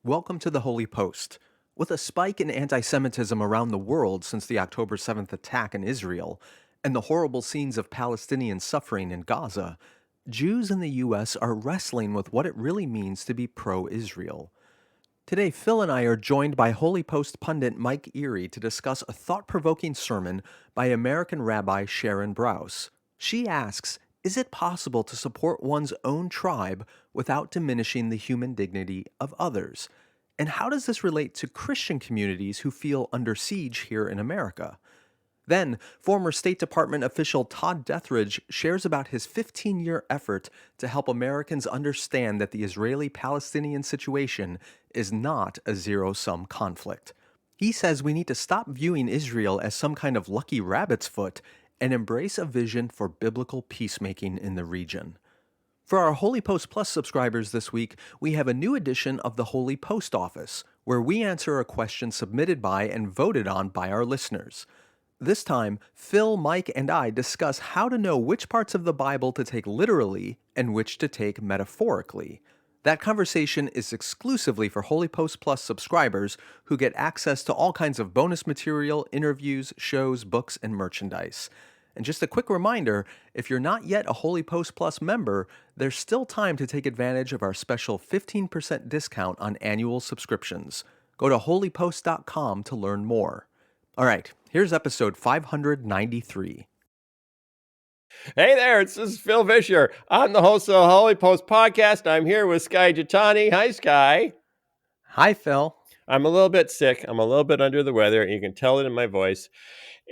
Welcome to the Holy Post. With a spike in anti-Semitism around the world since the October 7th attack in Israel and the horrible scenes of Palestinian suffering in Gaza, Jews in the U.S. are wrestling with what it really means to be pro-Israel. Today, Phil and I are joined by HOLYPOST pundit Mike Erre to discuss a thought-provoking sermon by American Rabbi Sharon Brous. She asks, is it possible to support one's own tribe without diminishing the human dignity of others? And how does this relate to Christian communities who feel under siege here in America? Then, former State Department official Todd Deatherage shares about his 15-year effort to help Americans understand that the Israeli-Palestinian situation is not a zero-sum conflict. He says we need to stop viewing Israel as some kind of lucky rabbit's foot and embrace a vision for biblical peacemaking in the region. For our Holy Post Plus subscribers this week, we have a new edition of the Holy Post Office, where we answer a question submitted by and voted on by our listeners. This time, Phil, Mike, and I discuss how to know which parts of the Bible to take literally and which to take metaphorically. That conversation is exclusively for Holy Post Plus subscribers who get access to all kinds of bonus material, interviews, shows, books, and merchandise. And just a quick reminder, if you're not yet a Holy Post Plus member, there's still time to take advantage of our special 15% discount on annual subscriptions. Go to holypost.com to learn more. All right, here's episode 593. Hey there, this is Phil Vischer. I'm the host of the Holy Post podcast. I'm here with Skye Jitani. Hi, Skye. Hi, Phil. I'm a little bit sick. I'm a little bit under the weather. You can tell it in my voice.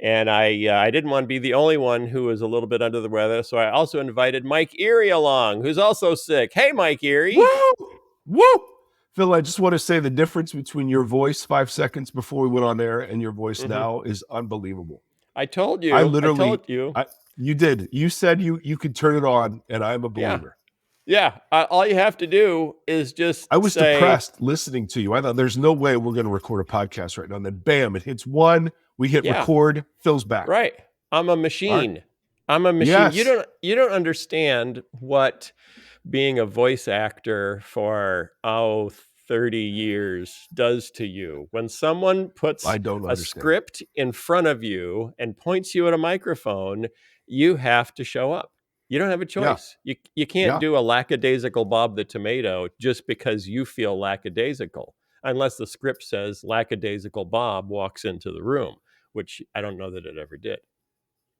And I didn't want to be the only one who was a little bit under the weather, so I also invited Mike Erre along, who's also sick. Hey, Mike Erre. Woo! Woo! Phil, I just want to say the difference between your voice 5 seconds before we went on air and your voice now is unbelievable. I told you. I told you. You did. You said you could turn it on, and I'm a believer. Yeah. All you have to do is just I was depressed listening to you. I thought there's no way we're going to record a podcast right now. And then bam, it hits one. We hit record. Phil's back. Right. I'm a machine. Right. I'm a machine. Yes. You don't understand what being a voice actor for 30 years does to you. When someone puts a script in front of you and points you at a microphone, you have to show up. You don't have a choice. Yeah. You can't do a lackadaisical Bob the Tomato just because you feel lackadaisical, unless the script says lackadaisical Bob walks into the room, which I don't know that it ever did.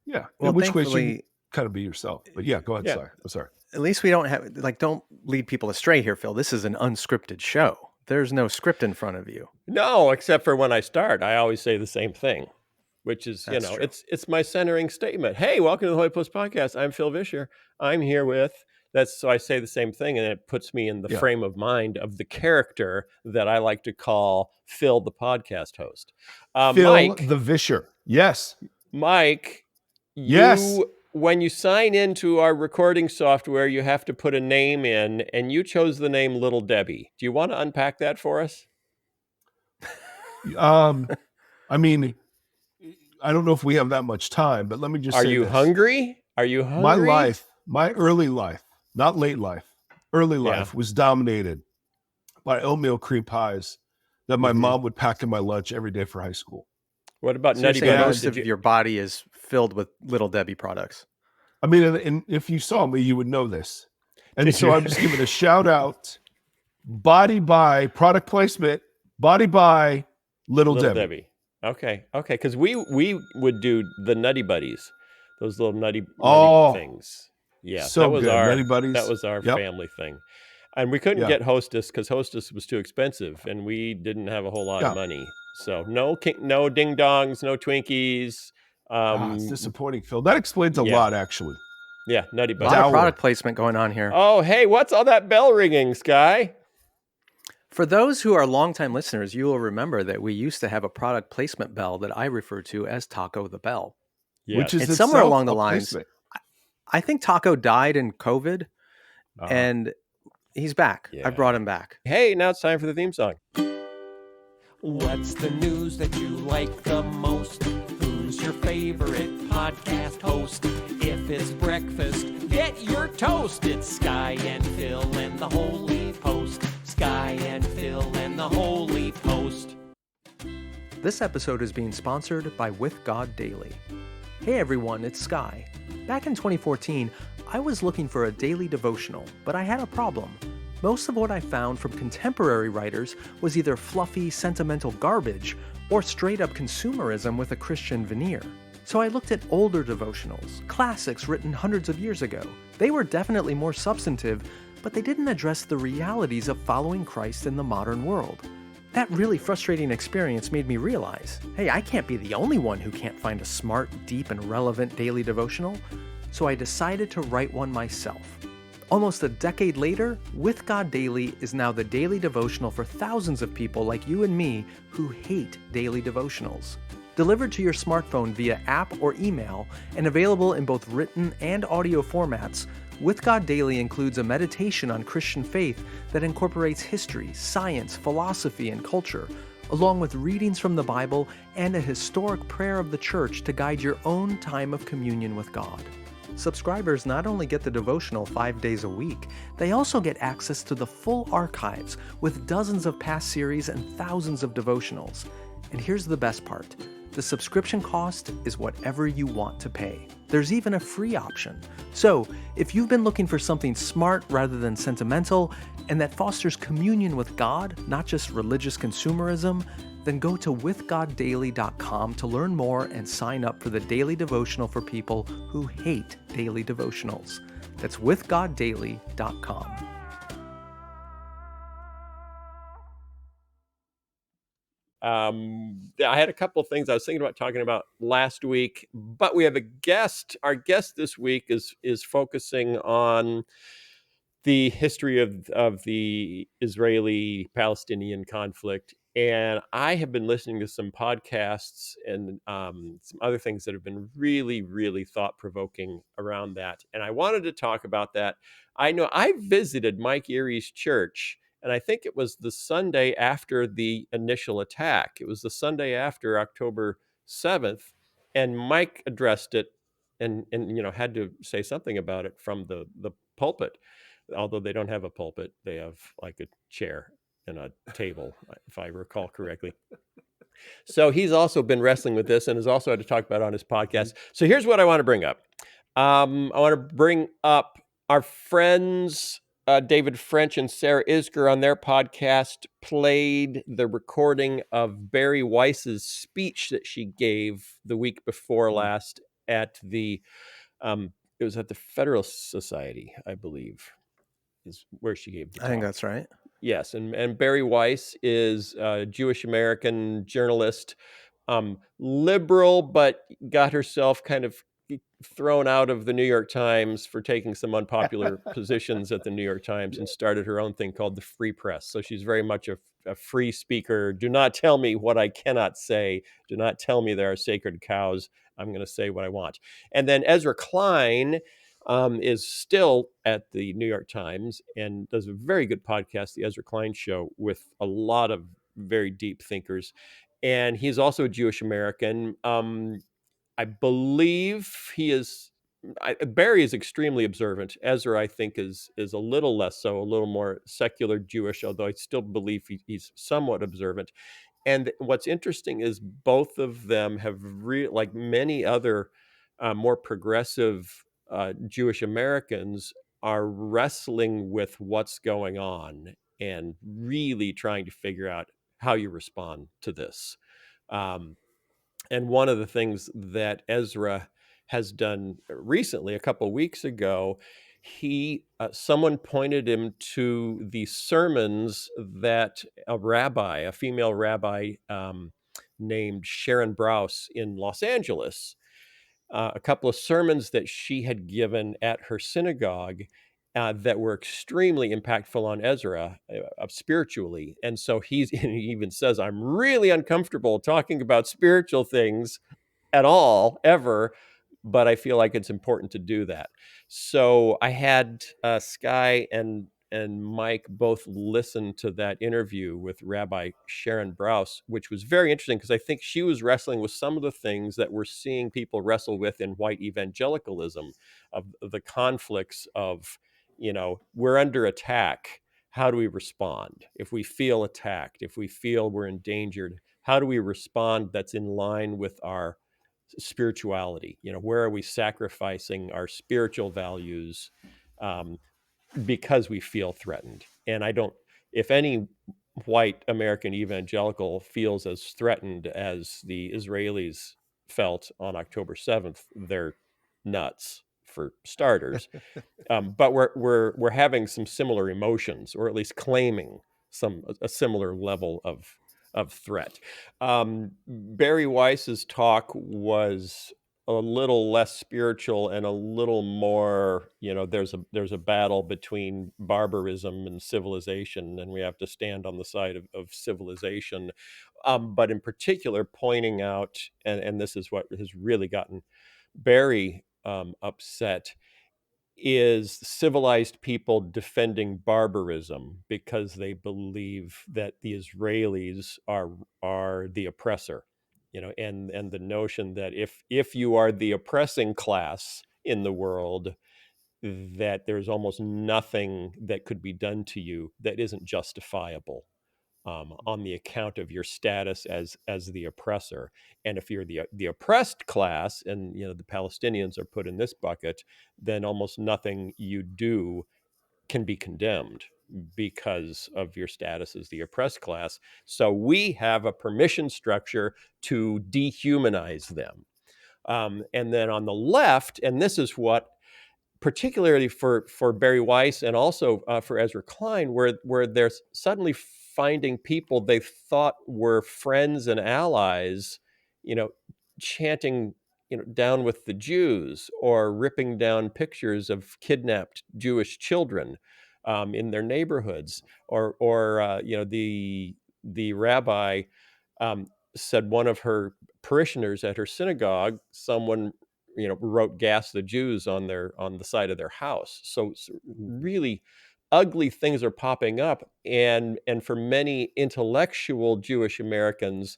Yeah. Well, in which way you kind of be yourself. But yeah, go ahead, Sorry. I'm sorry. At least we don't have, don't lead people astray here, Phil. This is an unscripted show. There's no script in front of you. No, except for when I start, I always say the same thing, which is, That's true. It's my centering statement. Hey, welcome to the Holy Post podcast. I'm Phil Vischer. I'm here with, so I say the same thing, and it puts me in the frame of mind of the character that I like to call Phil, the podcast host. Phil, Mike, the Vischer. Yes. Mike, yes. When you sign into our recording software, you have to put a name in, and you chose the name Little Debbie. Do you want to unpack that for us? I mean, I don't know if we have that much time, but let me just say Are you hungry? Are you hungry? My early life, not late life, early life was dominated by oatmeal cream pies that my mom would pack in my lunch every day for high school. What about Nutty Buddies? Most of your body is filled with Little Debbie products. I mean, and if you saw me, you would know this. And so I'm just giving a shout out. Body by product placement. Body by Little Debbie. Okay. Because we would do the Nutty Buddies, those little nutty things. Yeah, so that was good. our Nutty Buddies. That was our family thing. And we couldn't get Hostess because Hostess was too expensive, and we didn't have a whole lot of money. So no ding dongs, no Twinkies. It's disappointing, Phil. That explains a lot, actually. Yeah, Nutty Buddies. A lot of product placement going on here. Oh, hey, what's all that bell ringing, Skye? For those who are longtime listeners, you will remember that we used to have a product placement bell that I refer to as Taco the Bell. Yes. Which is somewhere along the lines. Placement. I think Taco died in COVID, and he's back. Yeah. I brought him back. Hey, now it's time for the theme song. What's the news that you like the most? Who's your favorite podcast host? If it's breakfast, get your toast. It's Skye and Phil and the Holy Post. Skye and Phil and the Holy Post. This episode is being sponsored by With God Daily. Hey everyone, it's Skye. Back in 2014, I was looking for a daily devotional, but I had a problem. Most of what I found from contemporary writers was either fluffy, sentimental garbage or straight-up consumerism with a Christian veneer. So I looked at older devotionals, classics written hundreds of years ago. They were definitely more substantive, but they didn't address the realities of following Christ in the modern world. That really frustrating experience made me realize, hey, I can't be the only one who can't find a smart, deep, and relevant daily devotional, so I decided to write one myself. Almost a decade later, With God Daily is now the daily devotional for thousands of people like you and me who hate daily devotionals. Delivered to your smartphone via app or email, and available in both written and audio formats, With God Daily includes a meditation on Christian faith that incorporates history, science, philosophy, and culture, along with readings from the Bible and a historic prayer of the church to guide your own time of communion with God. Subscribers not only get the devotional 5 days a week, they also get access to the full archives with dozens of past series and thousands of devotionals. And here's the best part. The subscription cost is whatever you want to pay. There's even a free option. So, if you've been looking for something smart rather than sentimental, and that fosters communion with God, not just religious consumerism, then go to withgoddaily.com to learn more and sign up for the daily devotional for people who hate daily devotionals. That's withgoddaily.com. I had a couple of things I was thinking about talking about last week, but we have a guest. Our guest this week is focusing on the history of the Israeli-Palestinian conflict. And I have been listening to some podcasts and some other things that have been really, really thought-provoking around that. And I wanted to talk about that. I know I visited Mike Erre's church, and I think it was the Sunday after the initial attack. It was the Sunday after October 7th, and Mike addressed it and had to say something about it from the pulpit. Although they don't have a pulpit, they have like a chair and a table, if I recall correctly. So he's also been wrestling with this and has also had to talk about it on his podcast. So here's what I want to bring up. I want to bring up our friends David French and Sarah Isger on their podcast played the recording of Barry Weiss's speech that she gave the week before last at the it was at the Federalist Society, I believe, is where she gave the talk. I think that's right. Yes, and Barry Weiss is a Jewish American journalist, liberal, but got herself kind of thrown out of the New York Times for taking some unpopular positions at the New York Times and started her own thing called the Free Press. So she's very much a free speaker. Do not tell me what I cannot say. Do not tell me there are sacred cows. I'm going to say what I want. And then Ezra Klein is still at the New York Times and does a very good podcast, The Ezra Klein Show, with a lot of very deep thinkers. And he's also a Jewish American. I believe he is. Barry is extremely observant. Ezra, I think, is a little less so, a little more secular Jewish, although I still believe he's somewhat observant. And what's interesting is both of them have, like many other more progressive Jewish Americans, are wrestling with what's going on and really trying to figure out how you respond to this. And one of the things that Ezra has done recently, a couple of weeks ago, someone pointed him to the sermons that a female rabbi named Sharon Brous in Los Angeles, a couple of sermons that she had given at her synagogue that were extremely impactful on Ezra spiritually. And so he even says, I'm really uncomfortable talking about spiritual things at all, ever, but I feel like it's important to do that. So I had Skye and Mike both listen to that interview with Rabbi Sharon Brous, which was very interesting because I think she was wrestling with some of the things that we're seeing people wrestle with in white evangelicalism, of the conflicts of, we're under attack. how do we respond? If we feel attacked, if we feel we're endangered, how do we respond that's in line with our spirituality? Where are we sacrificing our spiritual values because we feel threatened? And if any white American evangelical feels as threatened as the Israelis felt on October 7th, they're nuts, for starters. But we're having some similar emotions, or at least claiming a similar level of threat. Barry Weiss's talk was a little less spiritual and a little more, there's a battle between barbarism and civilization, and we have to stand on the side of civilization. But in particular, pointing out, and this is what has really gotten Barry upset, is civilized people defending barbarism because they believe that the Israelis are the oppressor, and the notion that if you are the oppressing class in the world, that there's almost nothing that could be done to you that isn't justifiable on the account of your status as the oppressor. And if you're the oppressed class, and the Palestinians are put in this bucket, then almost nothing you do can be condemned because of your status as the oppressed class. So we have a permission structure to dehumanize them. And then on the left, and this is what, particularly for Barry Weiss and also for Ezra Klein, where they're suddenly finding people they thought were friends and allies, chanting, down with the Jews, or ripping down pictures of kidnapped Jewish children in their neighborhoods, or the rabbi said one of her parishioners at her synagogue, someone wrote "Gas the Jews" on the side of their house. So really ugly things are popping up, and for many intellectual Jewish Americans,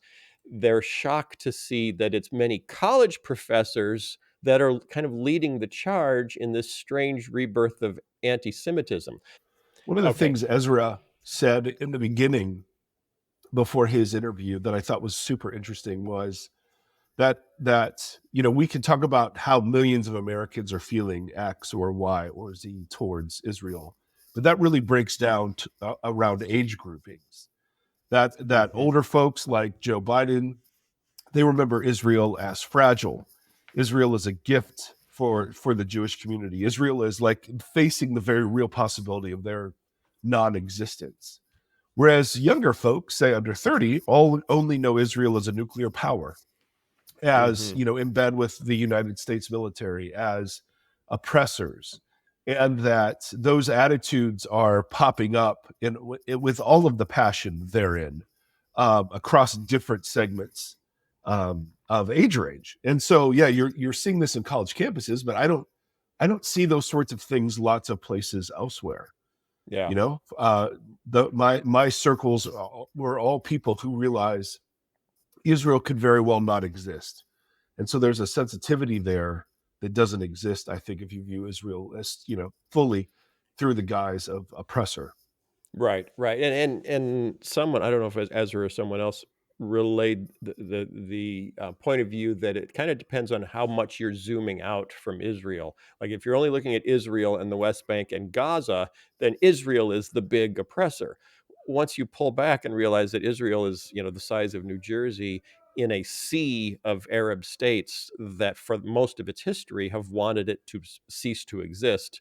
they're shocked to see that it's many college professors that are kind of leading the charge in this strange rebirth of anti-Semitism. One of the things Ezra said in the beginning, before his interview, that I thought was super interesting was that we can talk about how millions of Americans are feeling X or Y or Z towards Israel, but that really breaks down to, around age groupings. That older folks like Joe Biden, they remember Israel as fragile. Israel is a gift for the Jewish community. Israel is like facing the very real possibility of their non-existence. Whereas younger folks, say under 30, only know Israel as a nuclear power, as in bed with the United States military, as oppressors, and that those attitudes are popping up with all of the passion therein across different segments of age range. And so, yeah, you're seeing this in college campuses, but I don't see those sorts of things lots of places elsewhere. Yeah. My circles were all people who realize Israel could very well not exist. And so there's a sensitivity there that doesn't exist, I think, if you view Israel as, fully through the guise of oppressor. Right. And someone, I don't know if it's Ezra or someone else, relayed the point of view that it kind of depends on how much you're zooming out from Israel. Like if you're only looking at Israel and the West Bank and Gaza, then Israel is the big oppressor. Once you pull back and realize that Israel is, the size of New Jersey in a sea of Arab states that for most of its history have wanted it to cease to exist,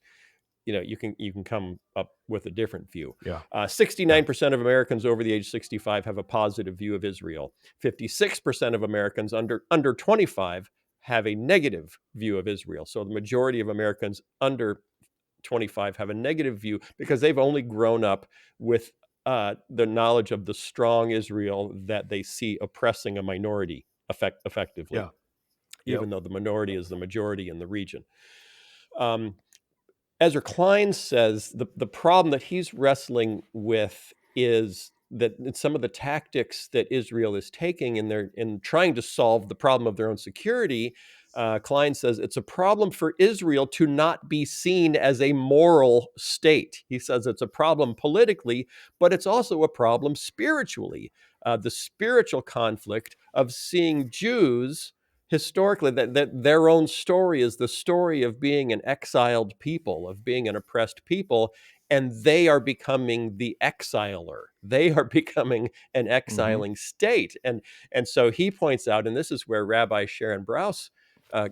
you can come up with a different view. 69% of Americans over the age 65 have a positive view of Israel. 56% of Americans under 25 have a negative view of Israel. So the majority of Americans under 25 have a negative view because they've only grown up with the knowledge of the strong Israel that they see oppressing a minority effectively, even though the minority is the majority in the region. Ezra Klein says the problem that he's wrestling with is some of the tactics that Israel is taking in trying to solve the problem of their own security. Klein says it's a problem for Israel to not be seen as a moral state. He says it's a problem politically, but it's also a problem spiritually. The spiritual conflict of seeing Jews historically, that their own story is the story of being an exiled people, of being an oppressed people, and they are becoming the exiler. They are becoming an exiling state. And so he points out, and this is where Rabbi Sharon Brous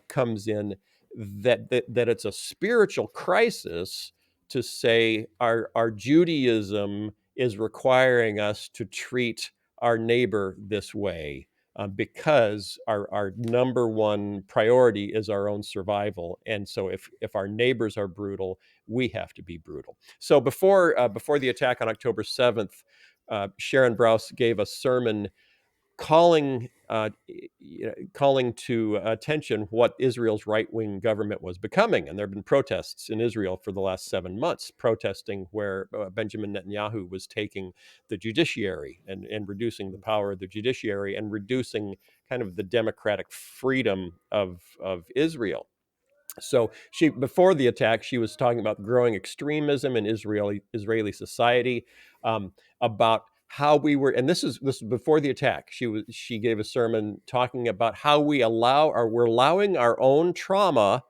comes in, that it's a spiritual crisis to say our Judaism is requiring us to treat our neighbor this way, because our number one priority is our own survival. And so if our neighbors are brutal, we have to be brutal. So before the attack on October 7th, Sharon Brous gave a sermon calling to attention what Israel's right-wing government was becoming. And there have been protests in Israel for the last 7 months, protesting where Benjamin Netanyahu was taking the judiciary and reducing the power of the judiciary and reducing kind of the democratic freedom of Israel. So before the attack, she was talking about growing extremism in Israeli society, about how we were, and this is before the attack. She gave a sermon talking about how we're allowing our own trauma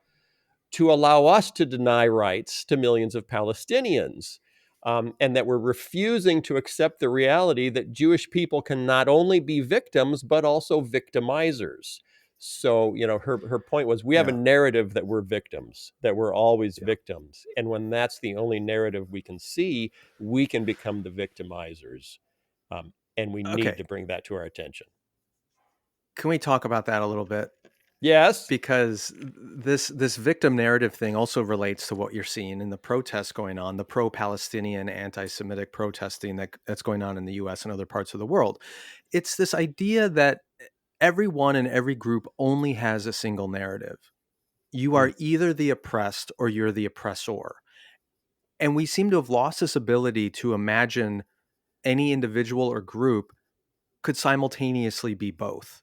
to allow us to deny rights to millions of Palestinians, and that we're refusing to accept the reality that Jewish people can not only be victims but also victimizers. So, her point was, we have a narrative that we're victims, that we're always victims. And when that's the only narrative we can see, we can become the victimizers. And we need to bring that to our attention. Can we talk about that a little bit? Yes. Because this victim narrative thing also relates to what you're seeing in the protests going on, the pro-Palestinian anti-Semitic protesting that's going on in the US and other parts of the world. It's this idea that everyone in every group only has a single narrative. You are either the oppressed or you're the oppressor. And we seem to have lost this ability to imagine any individual or group could simultaneously be both.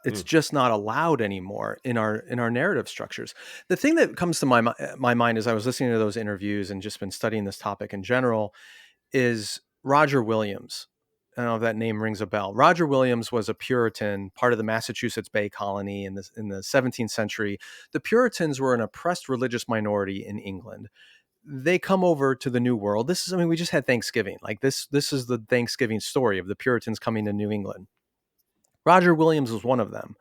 It's just not allowed anymore in our narrative structures. The thing that comes to my mind as I was listening to those interviews and just been studying this topic in general is Roger Williams. I don't know if that name rings a bell. Roger Williams was a Puritan, part of the Massachusetts Bay Colony in the 17th century. The Puritans were an oppressed religious minority in England. They come over to the New World. We just had Thanksgiving. Like this is the Thanksgiving story of the Puritans coming to New England. Roger Williams was one of them.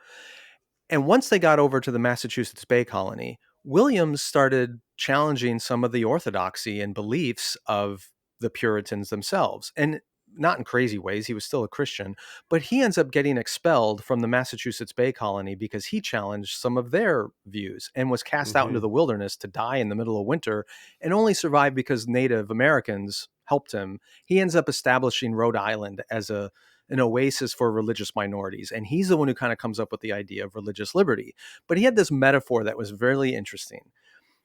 And once they got over to the Massachusetts Bay Colony, Williams started challenging some of the orthodoxy and beliefs of the Puritans themselves. And not in crazy ways, he was still a Christian, but he ends up getting expelled from the Massachusetts Bay Colony because he challenged some of their views and was cast out into the wilderness to die in the middle of winter, and only survived because Native Americans helped him. He ends up establishing Rhode Island as an oasis for religious minorities. And he's the one who kind of comes up with the idea of religious liberty. But he had this metaphor that was really interesting.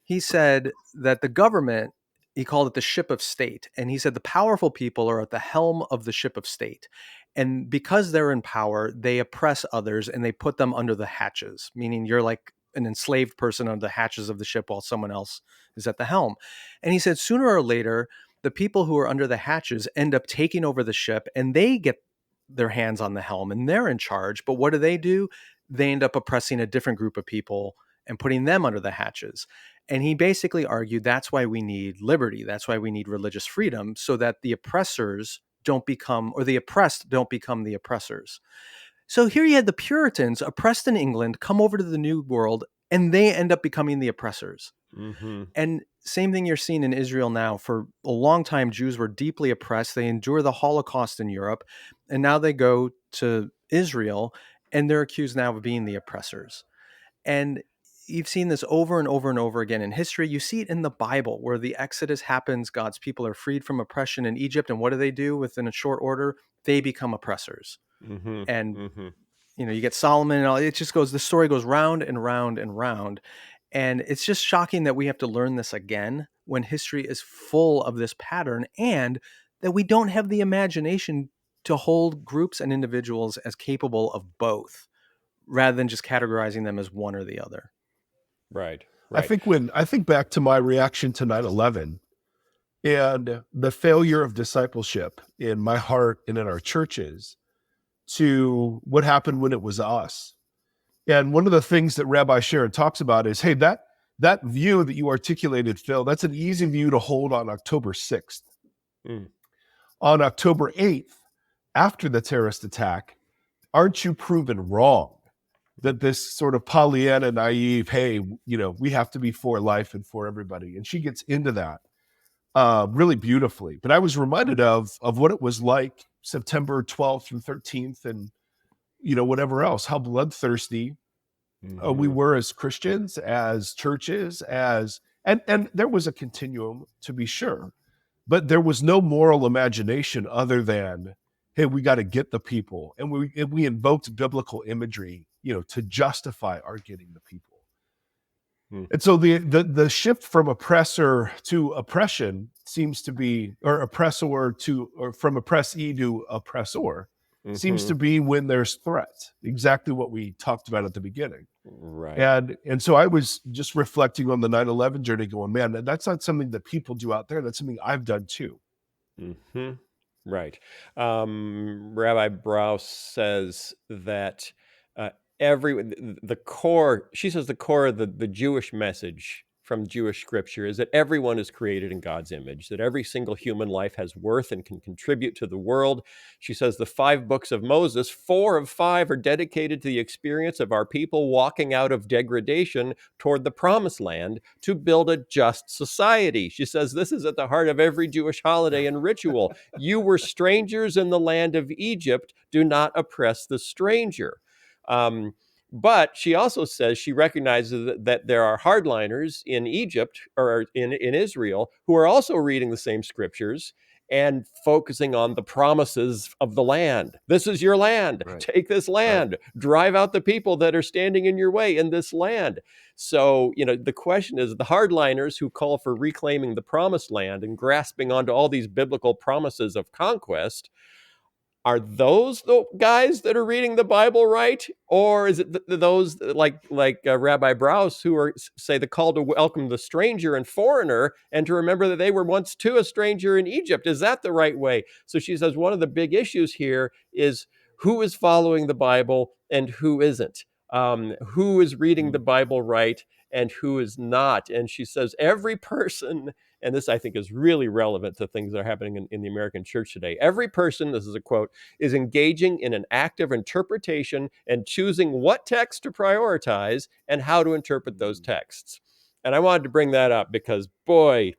He said that the government, he called it the ship of state. And he said the powerful people are at the helm of the ship of state. And because they're in power, they oppress others and they put them under the hatches, meaning you're like an enslaved person under the hatches of the ship while someone else is at the helm. And he said sooner or later, the people who are under the hatches end up taking over the ship and they get their hands on the helm and they're in charge. But what do? They end up oppressing a different group of people and putting them under the hatches. And he basically argued that's why we need liberty. That's why we need religious freedom, so that the oppressors don't become, or the oppressed don't become the oppressors. So here you had the Puritans oppressed in England come over to the New World and they end up becoming the oppressors. And same thing you're seeing in Israel now. For a long time, Jews were deeply oppressed. They endure the Holocaust in Europe. And now they go to Israel and they're accused now of being the oppressors. And you've seen this over and over and over again in history. You see it in the Bible where the Exodus happens. God's people are freed from oppression in Egypt. And what do? Within a short order, they become oppressors. And, you get Solomon and all. It just goes, the story goes round and round and round. And it's just shocking that we have to learn this again when history is full of this pattern. And that we don't have the imagination to hold groups and individuals as capable of both, rather than just categorizing them as one or the other. Right. I think back to my reaction to 9/11 and the failure of discipleship in my heart and in our churches to what happened when it was us. And one of the things that Rabbi Sharon talks about is, hey, that view that you articulated, Phil, that's an easy view to hold on October 6th. Mm. On October 8th, after the terrorist attack, aren't you proven wrong that this sort of Pollyanna naive, hey, we have to be for life and for everybody. And she gets into that really beautifully. But I was reminded of what it was like September 12th through 13th and, whatever else, how bloodthirsty we were as Christians, as churches, and there was a continuum, to be sure, but there was no moral imagination other than, hey, we got to get the people. And we invoked biblical imagery, to justify our getting the people. And so the shift from oppressor to oppression seems to be, or oppressor to, or from oppressee to oppressor, seems to be when there's threat. Exactly what we talked about at the beginning. Right. And so I was just reflecting on the 9/11 journey going, man, that's not something that people do out there. That's something I've done too. Mm-hmm. Right. Rabbi Brous says that the core of the Jewish message from Jewish scripture is that everyone is created in God's image, that every single human life has worth and can contribute to the world. She says the 5 books of Moses, 4 of 5 are dedicated to the experience of our people walking out of degradation toward the promised land to build a just society. She says this is at the heart of every Jewish holiday and ritual. You were strangers in the land of Egypt. Do not oppress the stranger. But she also says she recognizes that there are hardliners in Egypt or in Israel who are also reading the same scriptures and focusing on the promises of the land. This is your land. Right. Take this land. Right. Drive out the people that are standing in your way in this land. So, the question is the hardliners who call for reclaiming the promised land and grasping onto all these biblical promises of conquest, are those the guys that are reading the Bible right? Or is it those like Rabbi Brous who say the call to welcome the stranger and foreigner and to remember that they were once too a stranger in Egypt? Is that the right way? So she says one of the big issues here is who is following the Bible and who isn't. Who is reading the Bible right and who is not? And she says every person, and this I think is really relevant to things that are happening in the American church today. Every person, this is a quote, is engaging in an act of interpretation and choosing what text to prioritize and how to interpret those texts. And I wanted to bring that up because, boy,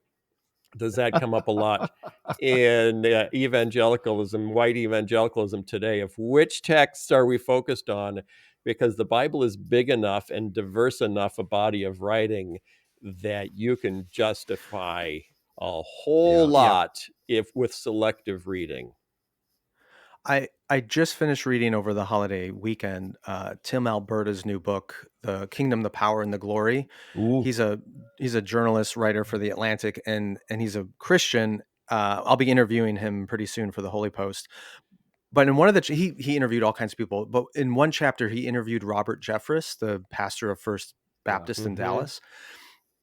does that come up a lot in evangelicalism, white evangelicalism today, of which texts are we focused on? Because the Bible is big enough and diverse enough a body of writing that you can justify a whole lot if with selective reading. I just finished reading over the holiday weekend Tim Alberta's new book, The Kingdom, the Power, and the Glory. Ooh. He's a journalist, writer for The Atlantic, and he's a Christian. I'll be interviewing him pretty soon for the HOLYPOST. But in one of he interviewed all kinds of people. But in one chapter, he interviewed Robert Jeffress, the pastor of First Baptist in Dallas.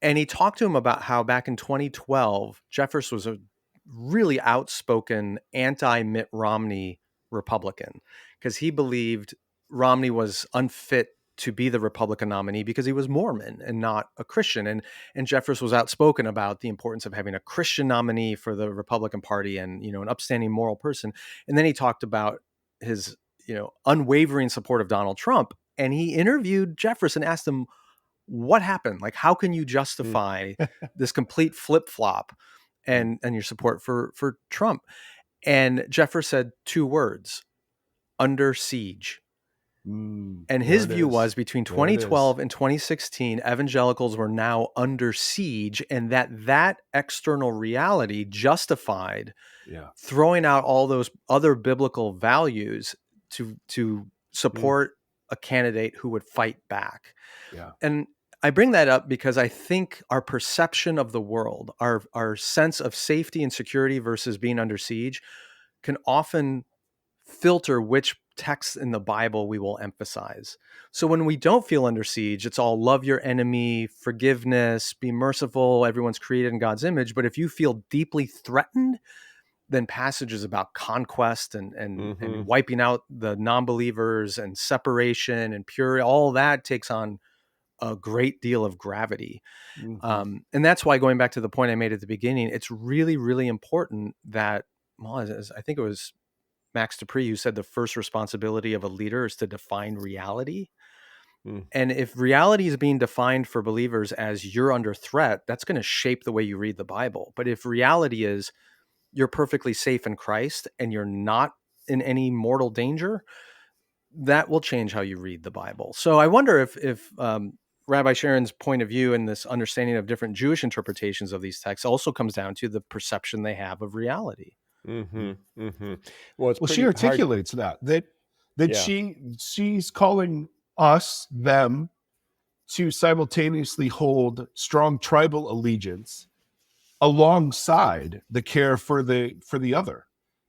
And he talked to him about how back in 2012, Jeffress was a really outspoken anti-Mitt Romney Republican because he believed Romney was unfit to be the Republican nominee because he was Mormon and not a Christian. And Jeffress was outspoken about the importance of having a Christian nominee for the Republican Party and, an upstanding moral person. And then he talked about his, unwavering support of Donald Trump. And he interviewed Jeffress and asked him, what happened? Like, how can you justify this complete flip-flop and your support for Trump? And Jeffress said 2 words: under siege. And his view was between 2012 and 2016, evangelicals were now under siege, and that external reality justified throwing out all those other biblical values to support a candidate who would fight back. And I bring that up because I think our perception of the world, our sense of safety and security versus being under siege, can often filter which texts in the Bible we will emphasize. So when we don't feel under siege, it's all love your enemy, forgiveness, be merciful, everyone's created in God's image. But if you feel deeply threatened, then passages about conquest and wiping out the non-believers and separation and purity, all that takes on a great deal of gravity. And that's why, going back to the point I made at the beginning, it's really, really important that, well, as I think it was Max Dupree who said the first responsibility of a leader is to define reality. And if reality is being defined for believers as you're under threat, that's going to shape the way you read the Bible. But if reality is you're perfectly safe in Christ and you're not in any mortal danger, that will change how you read the Bible. So I wonder if Rabbi Sharon's point of view and this understanding of different Jewish interpretations of these texts also comes down to the perception they have of reality. Well, she articulates that she's calling us, them, to simultaneously hold strong tribal allegiance alongside the care for the other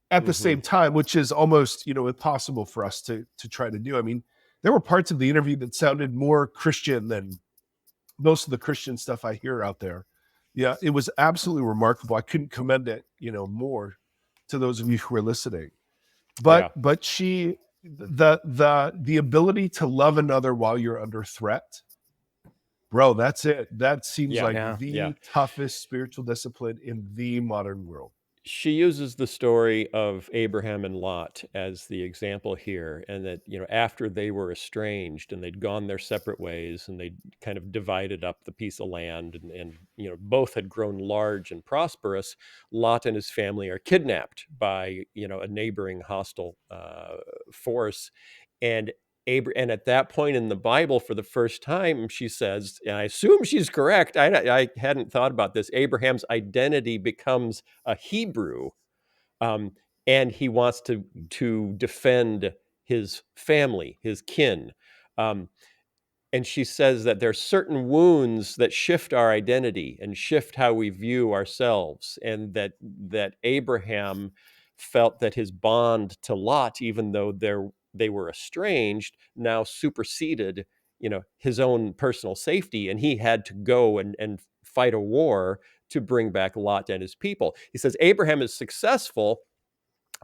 at the same time, which is almost, impossible for us to try to do. I mean, there were parts of the interview that sounded more Christian than most of the Christian stuff I hear out there. Yeah, it was absolutely remarkable. I couldn't commend it, more to those of you who are listening. But she, the ability to love another while you're under threat, bro, that's it. That seems the toughest spiritual discipline in the modern world. She uses the story of Abraham and Lot as the example here, and that, after they were estranged and they'd gone their separate ways and they'd kind of divided up the piece of land and both had grown large and prosperous, Lot and his family are kidnapped by, a neighboring hostile force. And at that point in the Bible, for the first time, she says, and I assume she's correct, I hadn't thought about this, Abraham's identity becomes a Hebrew, and he wants to defend his family, his kin. And she says that there are certain wounds that shift our identity and shift how we view ourselves, and that Abraham felt that his bond to Lot, even though they were estranged, now superseded, his own personal safety, and he had to go and fight a war to bring back Lot and his people. He says Abraham is successful,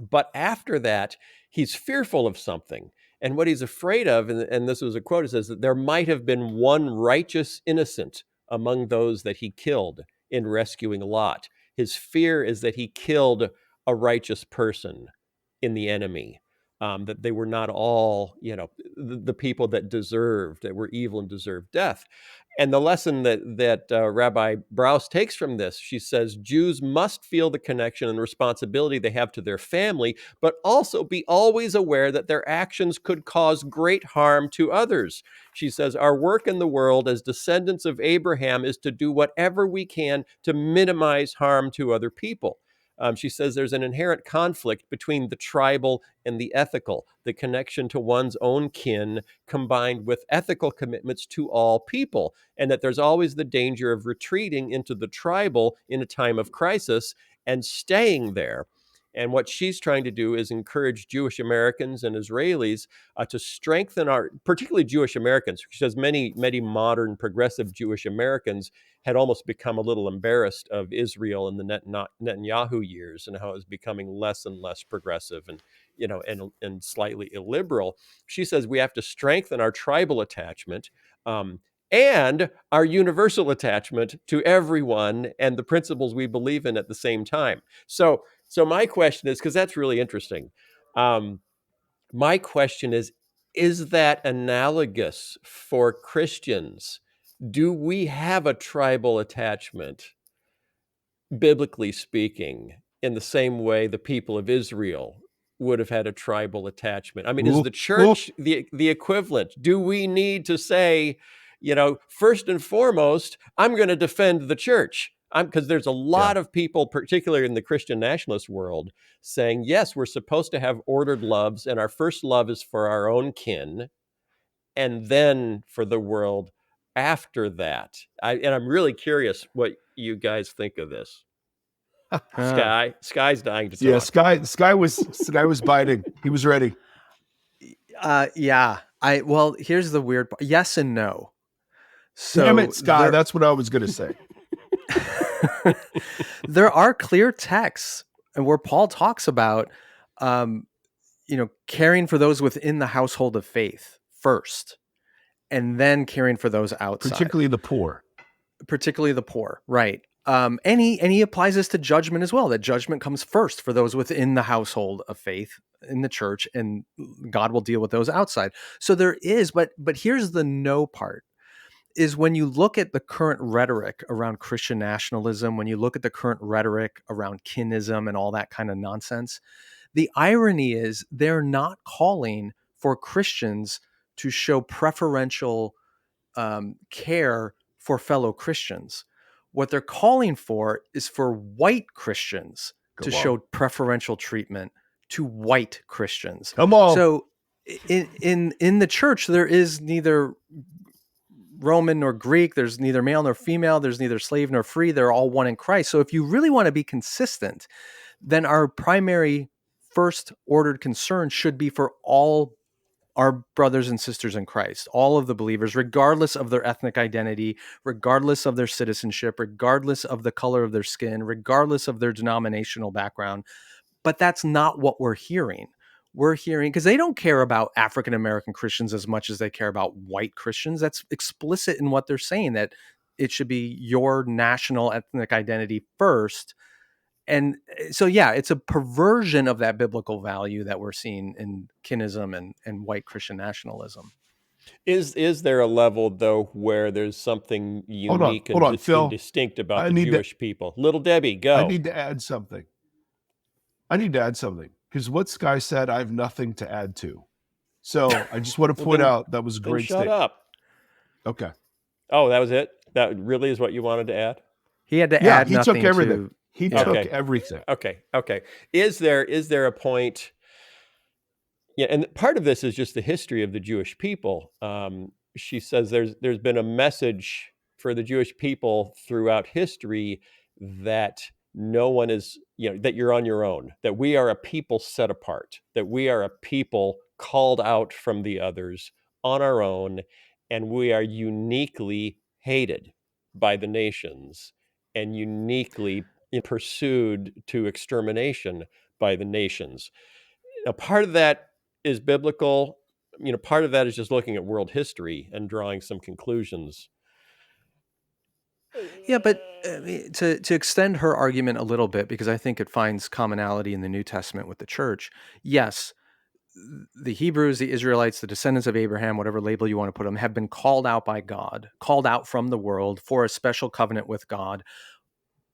but after that, he's fearful of something. And what he's afraid of, and this was a quote, it says that there might have been one righteous innocent among those that he killed in rescuing Lot. His fear is that he killed a righteous person in the enemy, that they were not all, the people that were evil and deserved death. And the lesson that Rabbi Brous takes from this, she says, Jews must feel the connection and responsibility they have to their family, but also be always aware that their actions could cause great harm to others. She says, our work in the world as descendants of Abraham is to do whatever we can to minimize harm to other people. She says there's an inherent conflict between the tribal and the ethical, the connection to one's own kin combined with ethical commitments to all people, and that there's always the danger of retreating into the tribal in a time of crisis and staying there. And what she's trying to do is encourage Jewish Americans and Israelis to strengthen particularly Jewish Americans. She says many modern progressive Jewish Americans had almost become a little embarrassed of Israel in the Netanyahu years and how it was becoming less and less progressive and slightly illiberal. She says we have to strengthen our tribal attachment and our universal attachment to everyone and the principles we believe in at the same time. So my question is, because that's really interesting. My question is that analogous for Christians? Do we have a tribal attachment, biblically speaking, in the same way the people of Israel would have had a tribal attachment? I mean, is the church the equivalent? Do we need to say, first and foremost, I'm going to defend the church? Because there's a lot of people, particularly in the Christian nationalist world, saying, yes, we're supposed to have ordered loves, and our first love is for our own kin, and then for the world after that? And I'm really curious what you guys think of this. Skye's dying to talk. Yeah, Skye was biting. He was ready. Yeah. Well, here's the weird part. Yes and no. So damn it, Skye. That's what I was going to say. There are clear texts and where Paul talks about, caring for those within the household of faith first, and then caring for those outside, particularly the poor. Right. And he applies this to judgment as well, that judgment comes first for those within the household of faith in the church, and God will deal with those outside. So there is, but here's the no part, is when you look at the current rhetoric around Christian nationalism, when you look at the current rhetoric around kinism and all that kind of nonsense, the irony is they're not calling for Christians to show preferential care for fellow Christians. What they're calling for is for white Christians to show preferential treatment to white Christians. Come on. So in the church, there is neither Roman nor Greek, there's neither male nor female, there's neither slave nor free, they're all one in Christ. So if you really want to be consistent, then our primary first ordered concern should be for all our brothers and sisters in Christ, all of the believers, regardless of their ethnic identity, regardless of their citizenship, regardless of the color of their skin, regardless of their denominational background. But that's not what we're hearing. We're hearing, because they don't care about African-American Christians as much as they care about white Christians. That's explicit in what they're saying, that it should be your national ethnic identity first. And so, yeah, it's a perversion of that biblical value that we're seeing in kinism and white Christian nationalism. Is there a level, though, where there's something unique and distinct about the Jewish people? Little Debbie, go. I need to add something. Because what Skye said, I have nothing to add to. So I just want to point out that was a great statement. Shut up. Okay. Oh, that was it? That really is what you wanted to add? He had to add nothing. He took everything. He took everything. Okay. Is there a point? Yeah, and part of this is just the history of the Jewish people. She says there's been a message for the Jewish people throughout history that no one is, that you're on your own, that we are a people set apart, that we are a people called out from the others on our own, and we are uniquely hated by the nations and uniquely pursued to extermination by the nations. Now, part of that is biblical. Part of that is just looking at world history and drawing some conclusions. Yeah, but to extend her argument a little bit, because I think it finds commonality in the New Testament with the church. Yes, the Hebrews, the Israelites, the descendants of Abraham, whatever label you want to put them, have been called out by God, called out from the world for a special covenant with God.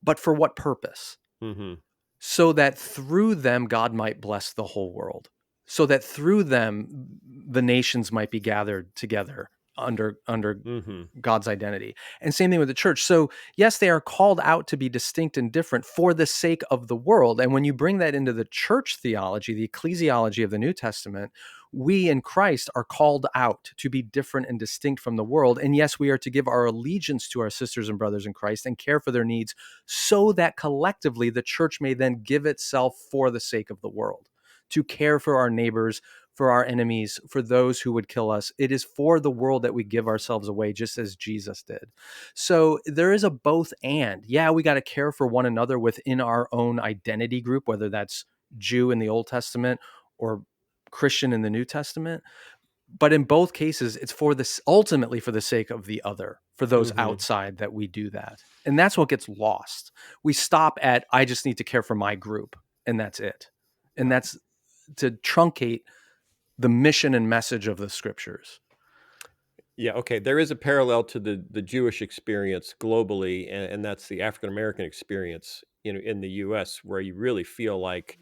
But for what purpose? Mm-hmm. So that through them, God might bless the whole world. So that through them, the nations might be gathered together under God's identity. And same thing with the church. So yes, they are called out to be distinct and different for the sake of the world. And when you bring that into the church theology, the ecclesiology of the New Testament, we in Christ are called out to be different and distinct from the world. And yes, we are to give our allegiance to our sisters and brothers in Christ and care for their needs so that collectively the church may then give itself for the sake of the world, to care for our neighbors, for our enemies, for those who would kill us. It is for the world that we give ourselves away, just as Jesus did. So there is a both and. Yeah, we got to care for one another within our own identity group, whether that's Jew in the Old Testament or Christian in the New Testament. But in both cases, it's for this, ultimately for the sake of the other, for those outside, that we do that. And that's what gets lost. We stop at, I just need to care for my group, and that's it. And that's to truncate the mission and message of the scriptures. Yeah, okay. There is a parallel to the Jewish experience globally, and that's the African-American experience in the U.S., where you really feel like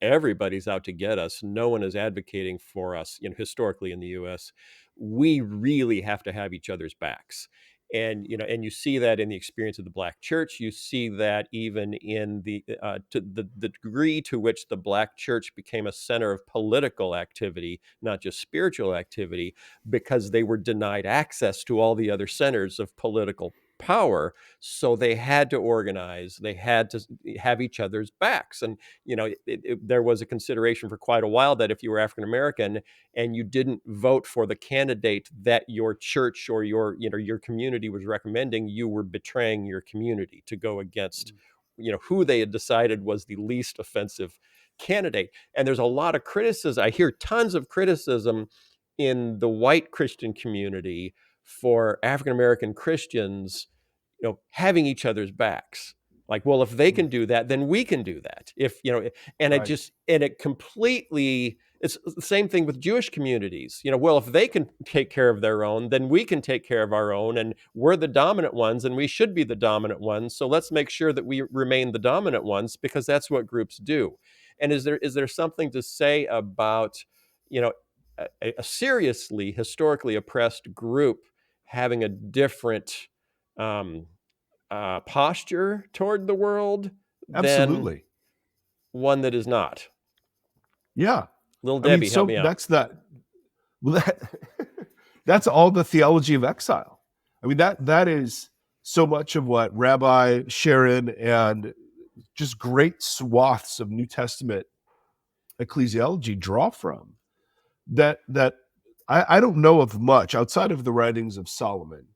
everybody's out to get us. No one is advocating for us, historically in the U.S. We really have to have each other's backs. And you see that in the experience of the Black church. You see that even in the to the degree to which the Black church became a center of political activity, not just spiritual activity, because they were denied access to all the other centers of political power. So they had to organize, they had to have each other's backs. And there was a consideration for quite a while that if you were African American and you didn't vote for the candidate that your church or your community was recommending, you were betraying your community to go against who they had decided was the least offensive candidate. And there's a lot of criticism. I hear tons of criticism in the white Christian community for African American Christians having each other's backs. Like, well, if they can do that, then we can do that. And it completely, it's the same thing with Jewish communities. Well, if they can take care of their own, then we can take care of our own, and we're the dominant ones, and we should be the dominant ones. So let's make sure that we remain the dominant ones, because that's what groups do. And is there something to say about, a seriously historically oppressed group having a different posture toward the world Absolutely. than one that is not? Yeah. Little Debbie, help me out. That's all the theology of exile. I mean, that is so much of what Rabbi Sharon and just great swaths of New Testament ecclesiology draw from. That I don't know of much outside of the writings of Solomon,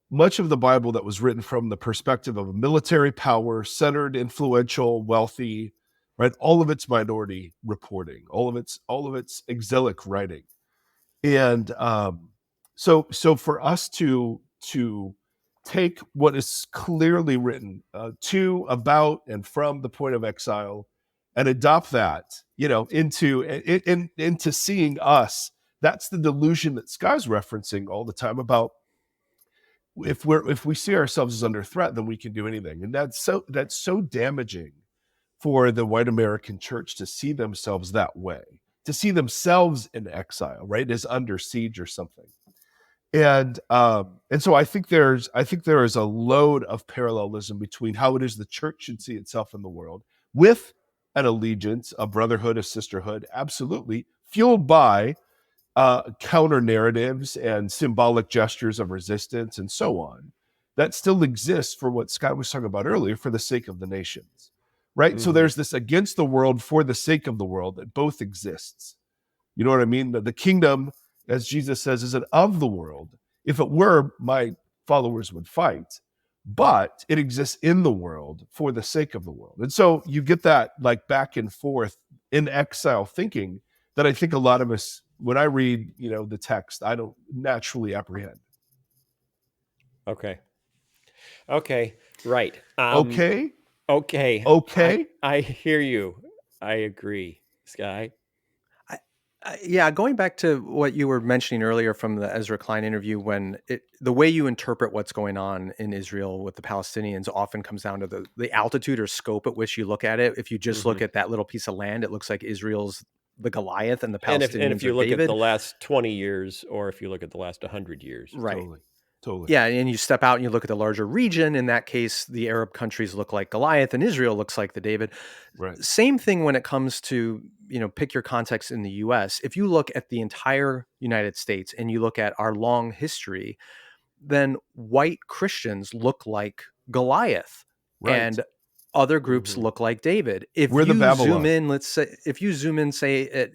much of the Bible that was written from the perspective of a military power, centered, influential, wealthy, right? All of its minority reporting, all of its exilic writing. And so for us to take what is clearly written to, about, and from the point of exile and adopt that, into seeing us, that's the delusion that Skye's referencing all the time about if we see ourselves as under threat, then we can do anything. And that's so damaging for the white American church to see themselves that way, to see themselves in exile, right, as under siege or something. And so I think there is a load of parallelism between how it is the church should see itself in the world, with an allegiance, a brotherhood, a sisterhood, absolutely, fueled by counter narratives and symbolic gestures of resistance and so on, that still exists for what Scott was talking about earlier, for the sake of the nations, right? So there's this against the world for the sake of the world that both exists. You know what I mean? The kingdom, as Jesus says, isn't of the world. If it were, my followers would fight, but it exists in the world for the sake of the world. And so you get that like back and forth in exile thinking that I think a lot of us, when I read, the text, I don't naturally apprehend. Okay. Right. Okay. I hear you. I agree. Skye? Yeah, going back to what you were mentioning earlier from the Ezra Klein interview, when the way you interpret what's going on in Israel with the Palestinians often comes down to the altitude or scope at which you look at it. If you just look at that little piece of land, it looks like Israel's the Goliath and the Palestinians and if you look David. at the last 20 years, or if you look at the last 100 years. Right. Totally. Yeah, and you step out and you look at the larger region. In that case, the Arab countries look like Goliath and Israel looks like the David. Right. Same thing when it comes to, pick your context in the US. If you look at the entire United States and you look at our long history, then white Christians look like Goliath. Right. And other groups look like David. If we're the Babylon. Zoom in, say, at,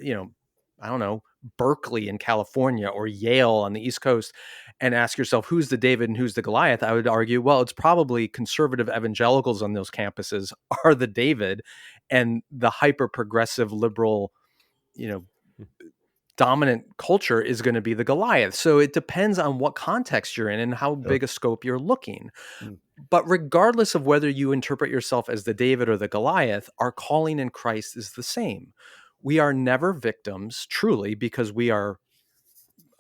I don't know, Berkeley in California or Yale on the East Coast, and ask yourself who's the David and who's the Goliath, I would argue, well, it's probably conservative evangelicals on those campuses are the David, and the hyper progressive liberal, dominant culture is going to be the Goliath. So it depends on what context you're in and how big a scope you're looking. But regardless of whether you interpret yourself as the David or the Goliath, our calling in Christ is the same. We are never victims, truly, because we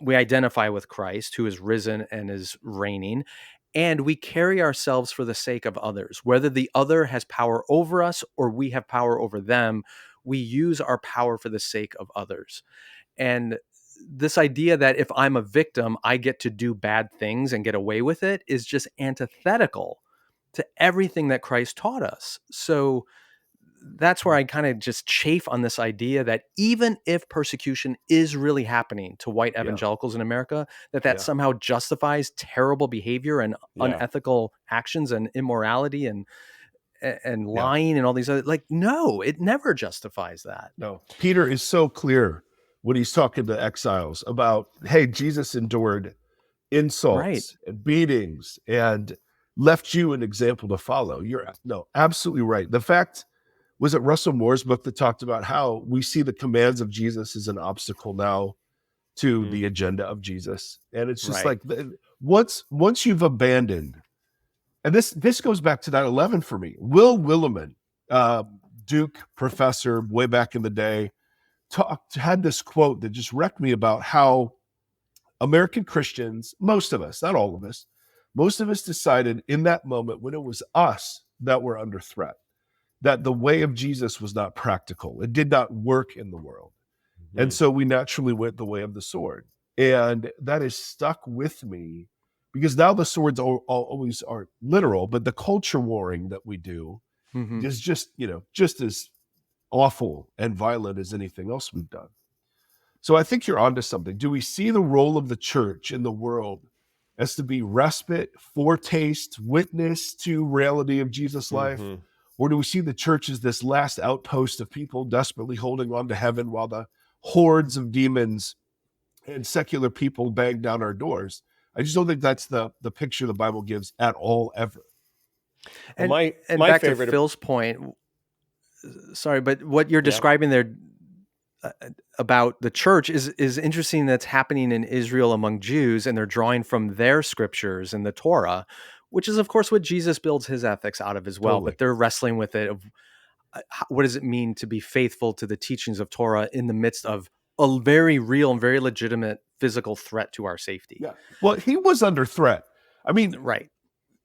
identify with Christ, who is risen and is reigning, and we carry ourselves for the sake of others. Whether the other has power over us or we have power over them, we use our power for the sake of others. And this idea that if I'm a victim, I get to do bad things and get away with it is just antithetical to everything that Christ taught us. So that's where I kind of just chafe on this idea that even if persecution is really happening to white evangelicals in America, that somehow justifies terrible behavior and unethical actions and immorality and lying and all these other, like, no, it never justifies that. No, Peter is so clear when he's talking to exiles about, hey, Jesus endured insults and beatings and left you an example to follow. You're absolutely right. The fact, was it Russell Moore's book that talked about how we see the commands of Jesus as an obstacle now to the agenda of Jesus? And it's just like, once you've abandoned, and this goes back to 9/11 for me. Will Willimon, Duke professor way back in the day, had this quote that just wrecked me about how American Christians, most of us, not all of us, most of us decided in that moment when it was us that were under threat, that the way of Jesus was not practical. It did not work in the world. And so we naturally went the way of the sword. And that is stuck with me because now the swords always are literal, but the culture warring that we do is just as awful and violent as anything else we've done. So I think you're onto something. Do we see the role of the church in the world as to be respite, foretaste, witness to reality of Jesus' life? Or do we see the church as this last outpost of people desperately holding on to heaven while the hordes of demons and secular people bang down our doors? I just don't think that's the picture the Bible gives at all, ever. And, my back favorite to Phil's point, sorry, but what you're describing there about the church is interesting. That's happening in Israel among Jews, and they're drawing from their scriptures and the Torah, which is, of course, what Jesus builds his ethics out of as well. Totally. But they're wrestling with it of what does it mean to be faithful to the teachings of Torah in the midst of a very real and very legitimate physical threat to our safety. Yeah. Well, he was under threat. I mean,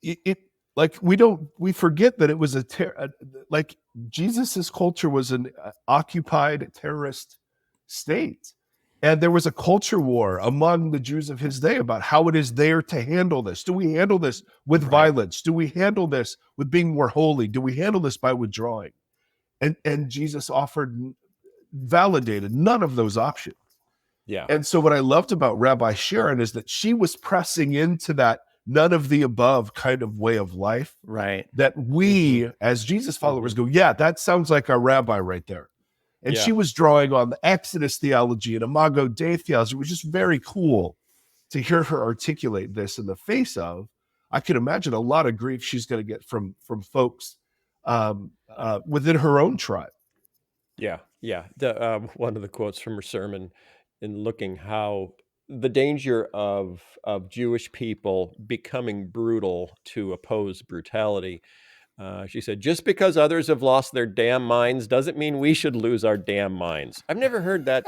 it like we forget that it was like Jesus's culture was an occupied terrorist state. And there was a culture war among the Jews of his day about how it is there to handle this. Do we handle this with violence? Do we handle this with being more holy? Do we handle this by withdrawing? And Jesus validated none of those options. Yeah. And so what I loved about Rabbi Sharon is that she was pressing into that none of the above kind of way of life. Right. That we, as Jesus followers, go, yeah, that sounds like our rabbi right there. And she was drawing on the Exodus theology and Imago Dei theology. It was just very cool to hear her articulate this in the face of, I can imagine a lot of grief she's going to get from folks within her own tribe. Yeah. One of the quotes from her sermon in looking how the danger of Jewish people becoming brutal to oppose brutality. She said, just because others have lost their damn minds doesn't mean we should lose our damn minds. I've never heard that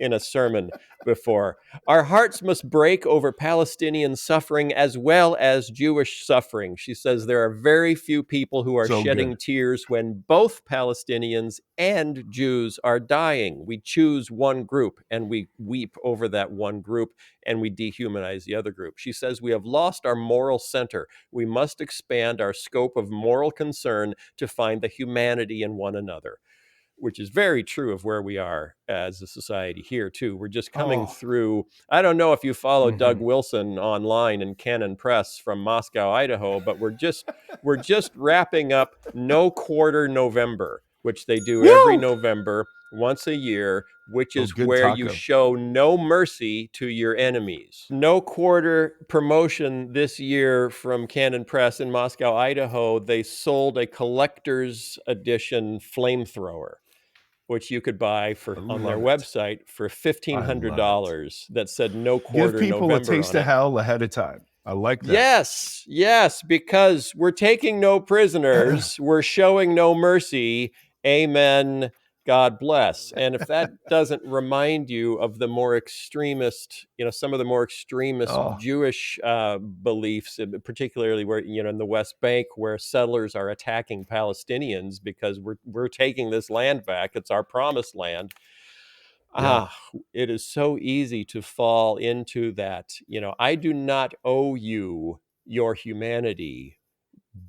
in a sermon before. Our hearts must break over Palestinian suffering as well as Jewish suffering. She says there are very few people who are shedding tears when both Palestinians and Jews are dying. We choose one group and we weep over that one group and we dehumanize the other group. She says we have lost our moral center. We must expand our scope of moral concern to find the humanity in one another, which is very true of where we are as a society here too. We're just coming through. I don't know if you follow Doug Wilson online and Canon Press from Moscow, Idaho, but we're just wrapping up No Quarter November, which they do every November, once a year, which is where you show no mercy to your enemies. No Quarter promotion this year from Canon Press in Moscow, Idaho. They sold a collector's edition flamethrower, which you could buy on their website for $1,500 that said No Quarter November. Give people a taste of hell ahead of time. I like that. Yes, because we're taking no prisoners. We're showing no mercy. Amen. God bless. And if that doesn't remind you of the more extremist, some of the more extremist Jewish beliefs, particularly where, in the West Bank, where settlers are attacking Palestinians because we're taking this land back. It's our promised land. It is so easy to fall into that. I do not owe you your humanity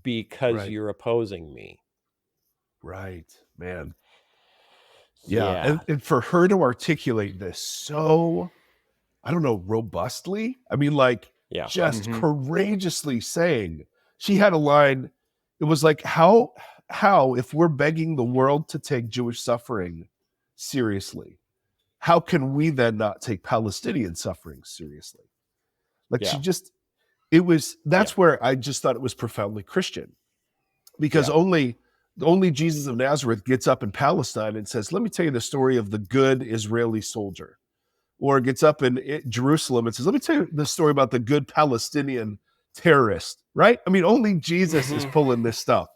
because Right. you're opposing me. Right, man. Yeah. Yeah. And for her to articulate this so, I don't know, robustly. I mean, like, Yeah. just courageously saying, she had a line. It was like, how, if we're begging the world to take Jewish suffering seriously, how can we then not take Palestinian suffering seriously? Like, Yeah. that's where I just thought it was profoundly Christian, because only Jesus of Nazareth gets up in Palestine and says, let me tell you the story of the good Israeli soldier. Or gets up in Jerusalem and says, let me tell you the story about the good Palestinian terrorist, right? I mean, only Jesus is pulling this stuff.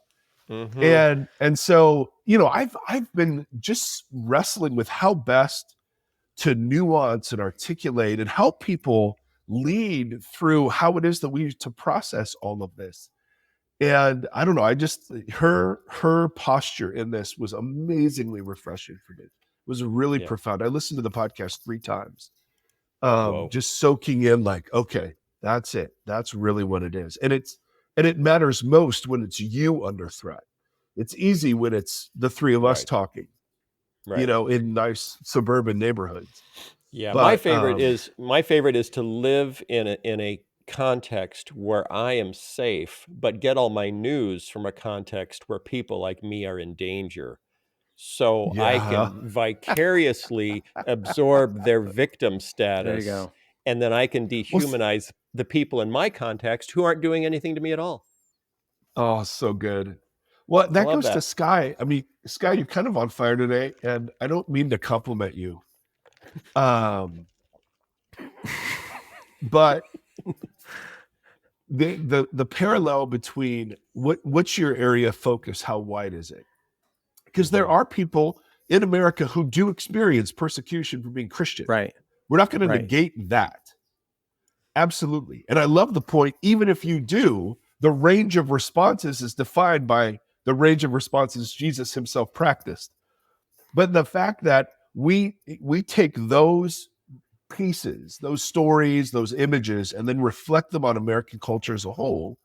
And so, I've been just wrestling with how best to nuance and articulate and help people lead through how it is that we need to process all of this. And I don't know, her posture in this was amazingly refreshing for me. It was really profound. I listened to the podcast 3 times, just soaking in, like, okay, that's it. That's really what it is. And it matters most when it's you under threat. It's easy when it's the 3 of us talking, in nice suburban neighborhoods. Yeah. But, my favorite is to live in a context where I am safe, but get all my news from a context where people like me are in danger. So I can vicariously absorb their victim status. There you go. And then I can dehumanize the people in my context who aren't doing anything to me at all. Oh, so good. Well, that goes to Skye. I mean, Skye, you're kind of on fire today, and I don't mean to compliment you. But the parallel between what's your area of focus, how wide is it? Because there are people in America who do experience persecution for being Christian. Right. We're not going to negate that. Absolutely. And I love the point, even if you do, the range of responses is defined by the range of responses Jesus himself practiced. But the fact that we take those pieces, those stories, those images, and then reflect them on American culture as a whole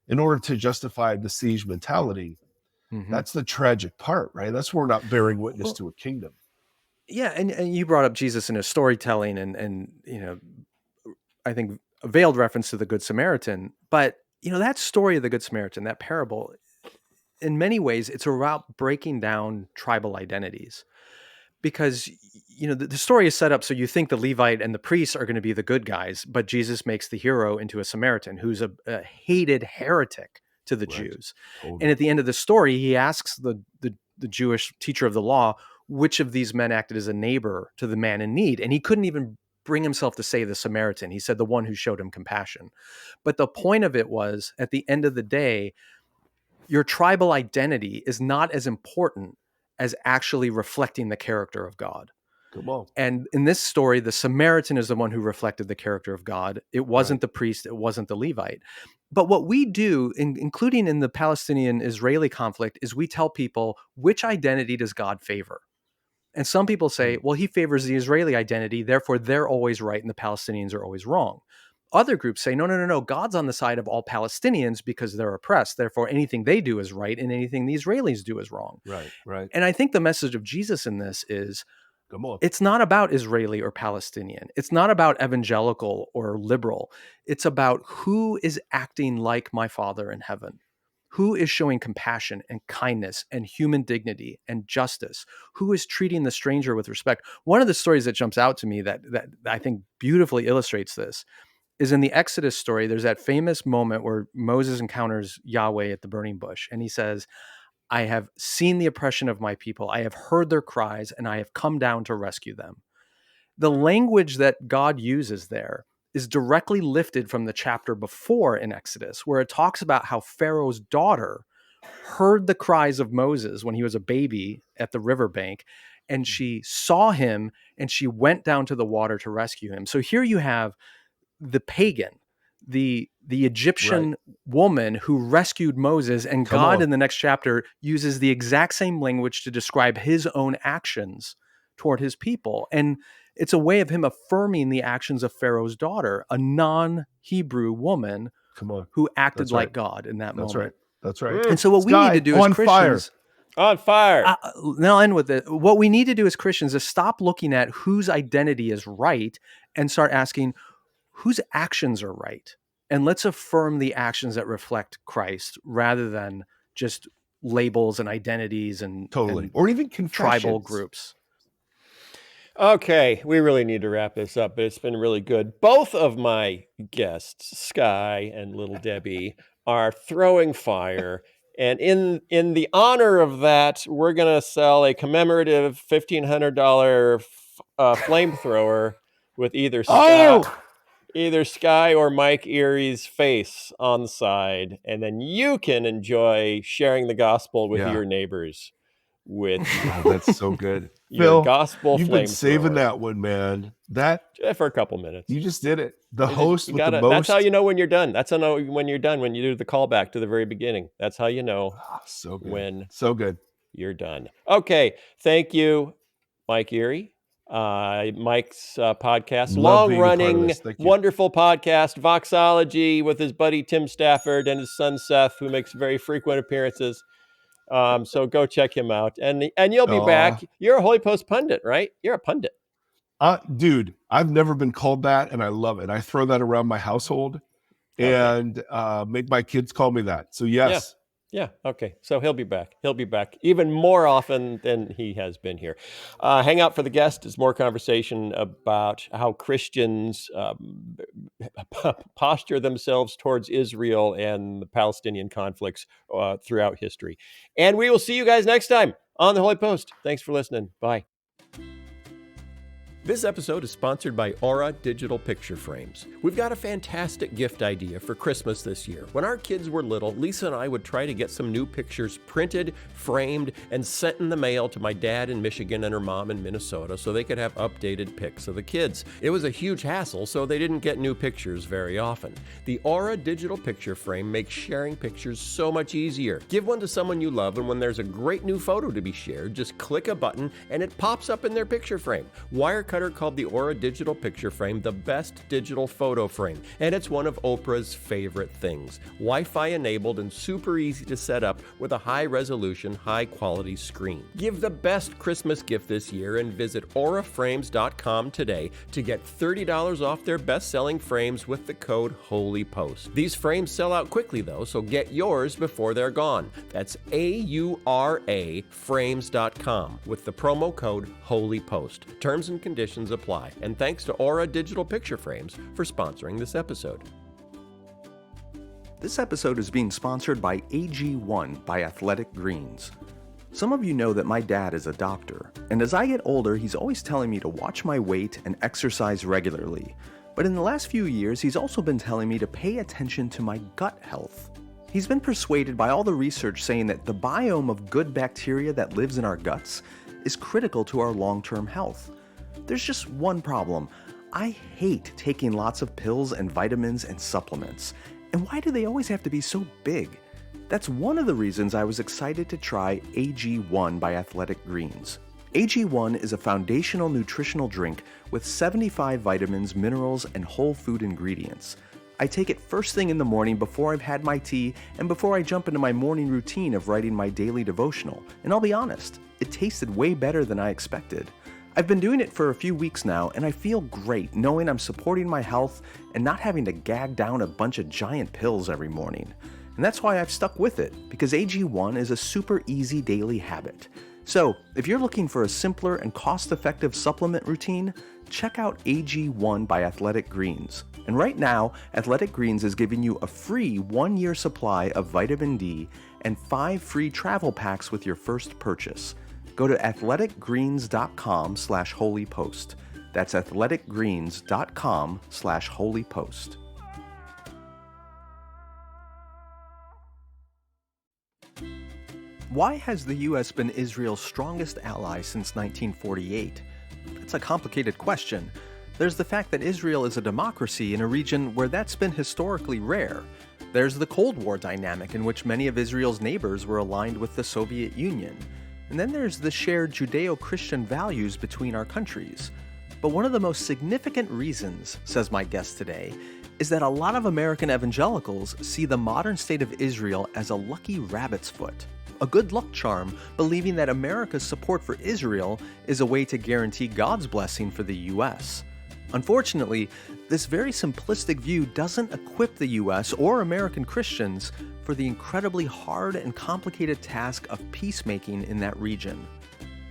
in order to justify the siege mentality, that's the tragic part, right? That's where we're not bearing witness to a kingdom. Yeah, and you brought up Jesus in his storytelling, and I think a veiled reference to the Good Samaritan. But that story of the Good Samaritan, that parable, in many ways, it's about breaking down tribal identities. Because the story is set up so you think the Levite and the priests are going to be the good guys, but Jesus makes the hero into a Samaritan who's a hated heretic to the Jews. Totally. And at the end of the story, he asks the Jewish teacher of the law, which of these men acted as a neighbor to the man in need? And he couldn't even bring himself to say the Samaritan. He said the one who showed him compassion. But the point of it was, at the end of the day, your tribal identity is not as important as actually reflecting the character of God. Come on. And in this story, the Samaritan is the one who reflected the character of God. It wasn't the priest. It wasn't the Levite. But what we do, including in the Palestinian-Israeli conflict, is we tell people, which identity does God favor? And some people say, well, he favors the Israeli identity, therefore they're always right and the Palestinians are always wrong. Other groups say, no, God's on the side of all Palestinians because they're oppressed. Therefore, anything they do is right and anything the Israelis do is wrong. Right. And I think the message of Jesus in this is, it's not about Israeli or Palestinian. It's not about evangelical or liberal. It's about who is acting like my Father in heaven, who is showing compassion and kindness and human dignity and justice, who is treating the stranger with respect. One of the stories that jumps out to me that I think beautifully illustrates this is in the Exodus story. There's that famous moment where Moses encounters Yahweh at the burning bush, and he says, I have seen the oppression of my people. I have heard their cries, and I have come down to rescue them. The language that God uses there is directly lifted from the chapter before in Exodus, where it talks about how Pharaoh's daughter heard the cries of Moses when he was a baby at the riverbank, and she saw him, and she went down to the water to rescue him. So here you have the pagan, the Egyptian woman who rescued Moses, and God in the next chapter uses the exact same language to describe his own actions toward his people. And it's a way of him affirming the actions of Pharaoh's daughter, a non-Hebrew woman who acted like God in that moment. That's right. And so what we need to do as Christians... On fire. Now I'll end with it. What we need to do as Christians is stop looking at whose identity is right and start asking whose actions are right. And let's affirm the actions that reflect Christ rather than just labels and identities and or even tribal groups. Okay, we really need to wrap this up, but it's been really good. Both of my guests, Skye and Little Debbie, are throwing fire. And in the honor of that, we're going to sell a commemorative $1,500 flamethrower with either Skye or Mike Erre's face on the side. And then you can enjoy sharing the gospel with your neighbors. That's so good. Phil, gospel you've been saving that one, man. For a couple minutes. You just did it. The host with the most. That's how you know when you're done. That's how you know when you're done, when you do the callback to the very beginning. That's how you know so good. When so good. You're done. Okay. Thank you, Mike Erre. Mike's podcast, long-running, wonderful podcast, Voxology, with his buddy Tim Stafford and his son Seth, who makes very frequent appearances. So go check him out, and you'll be back. You're a HOLYPOST pundit, right? You're a pundit. Dude, I've never been called that, and I love it. I throw that around my household and make my kids call me that. So yes. Yeah. Okay. So he'll be back. He'll be back even more often than he has been here. Hang out for the guest is more conversation about how Christians posture themselves towards Israel and the Palestinian conflicts throughout history. And we will see you guys next time on the HOLYPOST. Thanks for listening. Bye. This episode is sponsored by Aura Digital Picture Frames. We've got a fantastic gift idea for Christmas this year. When our kids were little, Lisa and I would try to get some new pictures printed, framed, and sent in the mail to my dad in Michigan and her mom in Minnesota so they could have updated pics of the kids. It was a huge hassle, so they didn't get new pictures very often. The Aura Digital Picture Frame makes sharing pictures so much easier. Give one to someone you love, and when there's a great new photo to be shared, just click a button and it pops up in their picture frame. Wirecutter called the Aura Digital Picture Frame the best digital photo frame, and it's one of Oprah's favorite things. Wi-Fi enabled and super easy to set up with a high-resolution, high-quality screen. Give the best Christmas gift this year and visit auraframes.com today to get $30 off their best-selling frames with the code HOLYPOST. These frames sell out quickly, though, so get yours before they're gone. That's AURA frames.com with the promo code HOLYPOST. Terms and conditions apply. And thanks to Aura Digital Picture Frames for sponsoring this episode. This episode is being sponsored by AG1 by Athletic Greens. Some of you know that my dad is a doctor, and as I get older, he's always telling me to watch my weight and exercise regularly. But in the last few years, he's also been telling me to pay attention to my gut health. He's been persuaded by all the research saying that the biome of good bacteria that lives in our guts is critical to our long-term health. There's just one problem. I hate taking lots of pills and vitamins and supplements. And why do they always have to be so big? That's one of the reasons I was excited to try AG1 by Athletic Greens. AG1 is a foundational nutritional drink with 75 vitamins, minerals, and whole food ingredients. I take it first thing in the morning before I've had my tea and before I jump into my morning routine of writing my daily devotional. And I'll be honest, it tasted way better than I expected. I've been doing it for a few weeks now, and I feel great knowing I'm supporting my health and not having to gag down a bunch of giant pills every morning. And that's why I've stuck with it, because AG1 is a super easy daily habit. So, if you're looking for a simpler and cost-effective supplement routine, check out AG1 by Athletic Greens. And right now, Athletic Greens is giving you a free 1-year supply of vitamin D and 5 free travel packs with your first purchase. Go to athleticgreens.com/holypost. That's athleticgreens.com/holypost. Why has the U.S. been Israel's strongest ally since 1948? That's a complicated question. There's the fact that Israel is a democracy in a region where that's been historically rare. There's the Cold War dynamic in which many of Israel's neighbors were aligned with the Soviet Union. And then there's the shared Judeo-Christian values between our countries. But one of the most significant reasons, says my guest today, is that a lot of American evangelicals see the modern state of Israel as a lucky rabbit's foot, a good luck charm, believing that America's support for Israel is a way to guarantee God's blessing for the U.S. Unfortunately, this very simplistic view doesn't equip the U.S. or American Christians for the incredibly hard and complicated task of peacemaking in that region.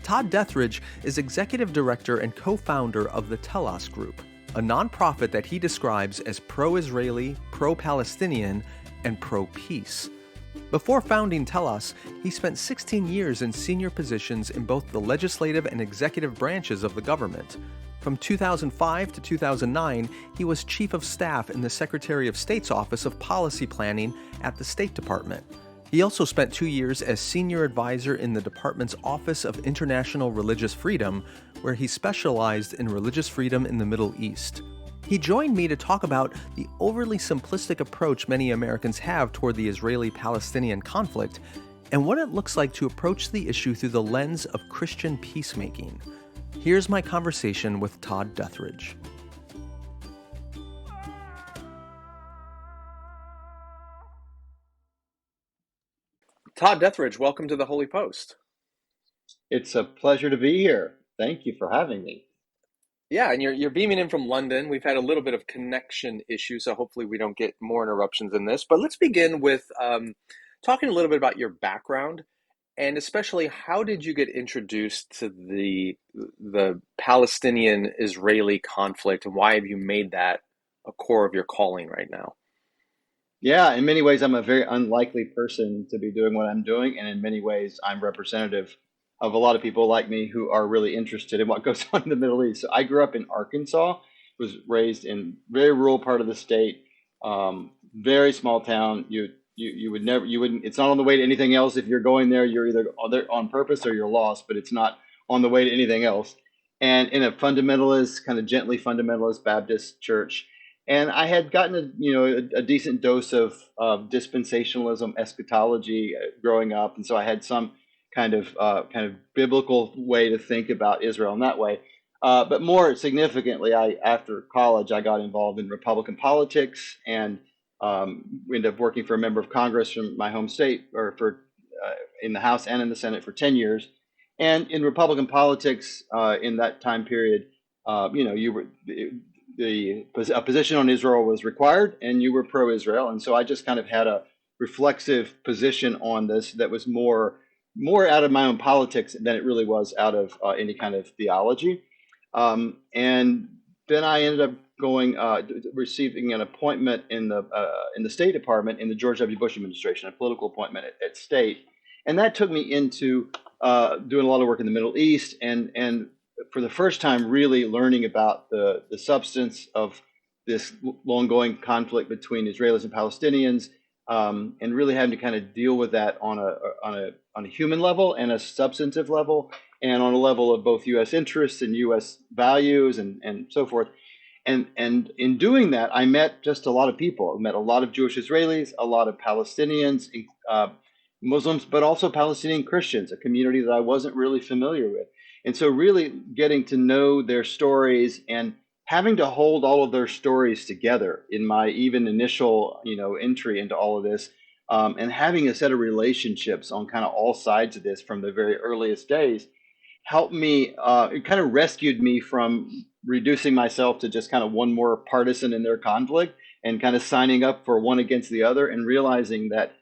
Todd Deatherage is executive director and co-founder of the Telos Group, a nonprofit that he describes as pro-Israeli, pro-Palestinian, and pro-peace. Before founding Telos, he spent 16 years in senior positions in both the legislative and executive branches of the government. From 2005 to 2009, he was chief of staff in the Secretary of State's Office of Policy Planning at the State Department. He also spent 2 years as senior advisor in the department's Office of International Religious Freedom, where he specialized in religious freedom in the Middle East. He joined me to talk about the overly simplistic approach many Americans have toward the Israeli-Palestinian conflict and what it looks like to approach the issue through the lens of Christian peacemaking. Here's my conversation with Todd Deatherage. Todd Deatherage, welcome to the Holy Post. It's a pleasure to be here. Thank you for having me. Yeah, and you're beaming in from London. We've had a little bit of connection issues, so hopefully we don't get more interruptions in this. But let's begin with talking a little bit about your background, and especially how did you get introduced to the Palestinian-Israeli conflict, and why have you made that a core of your calling right now? Yeah, in many ways, I'm a very unlikely person to be doing what I'm doing, and in many ways, I'm representative of a lot of people like me who are really interested in what goes on in the Middle East. So I grew up in Arkansas, was raised in very rural part of the state, very small town. You wouldn't. It's not on the way to anything else. If you're going there, you're either there on purpose or you're lost. But it's not on the way to anything else. And in a fundamentalist, kind of gently fundamentalist Baptist church, and I had gotten a decent dose of dispensationalism, eschatology growing up, and so I had some kind of biblical way to think about Israel in that way. But more significantly, after college, I got involved in Republican politics and ended up working for a member of Congress from my home state, or in the House and in the Senate for 10 years. And in Republican politics, in that time period, a position on Israel was required, and you were pro-Israel. And so I just kind of had a reflexive position on this that was more out of my own politics than it really was out of any kind of theology. And then I ended up receiving an appointment in the State Department in the George W. Bush administration, a political appointment at State. And that took me into doing a lot of work in the Middle East, and for the first time really learning about the substance of this long-going conflict between Israelis and Palestinians, and really having to kind of deal with that on a human level and a substantive level, and on a level of both U.S. interests and U.S. values and so forth. And in doing that, I met just a lot of people. I met a lot of Jewish Israelis, a lot of Palestinians, Muslims, but also Palestinian Christians, a community that I wasn't really familiar with. And so really getting to know their stories and having to hold all of their stories together in my even initial, entry into all of this, and having a set of relationships on kind of all sides of this from the very earliest days helped me, it kind of rescued me from reducing myself to just kind of one more partisan in their conflict and kind of signing up for one against the other, and realizing that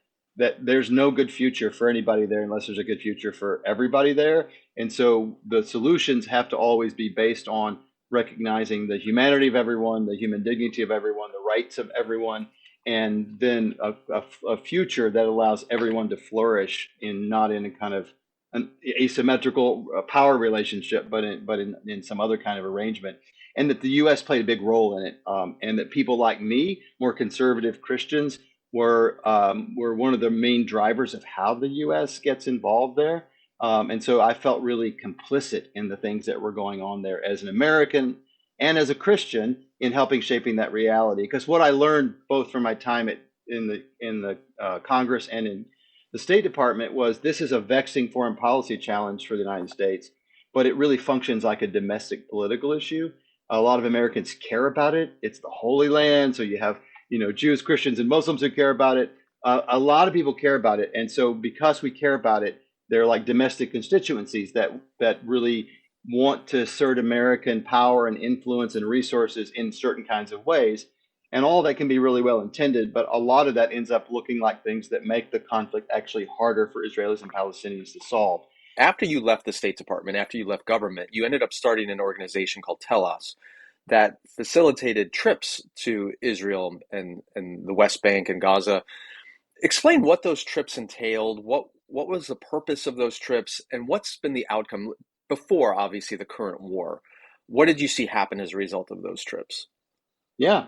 there's no good future for anybody there unless there's a good future for everybody there. And so the solutions have to always be based on recognizing the humanity of everyone, the human dignity of everyone, the rights of everyone, and then a future that allows everyone to flourish not in a kind of an asymmetrical power relationship, but in some other kind of arrangement. And that the U.S. played a big role in it, and that people like me, more conservative Christians, were one of the main drivers of how the U.S. gets involved there. And so I felt really complicit in the things that were going on there as an American and as a Christian in helping shaping that reality. Because what I learned both from my time in the Congress and in The State Department was, this is a vexing foreign policy challenge for the United States, but it really functions like a domestic political issue. A lot of Americans care about it. It's the Holy Land, so you have Jews, Christians, and Muslims who care about it. A lot of people care about it, and so because we care about it, they're like domestic constituencies that really want to assert American power and influence and resources in certain kinds of ways. And all that can be really well intended, but a lot of that ends up looking like things that make the conflict actually harder for Israelis and Palestinians to solve. After you left the State Department, after you left government, you ended up starting an organization called Telos that facilitated trips to Israel and the West Bank and Gaza. Explain what those trips entailed, what was the purpose of those trips, and what's been the outcome before, obviously, the current war. What did you see happen as a result of those trips? Yeah.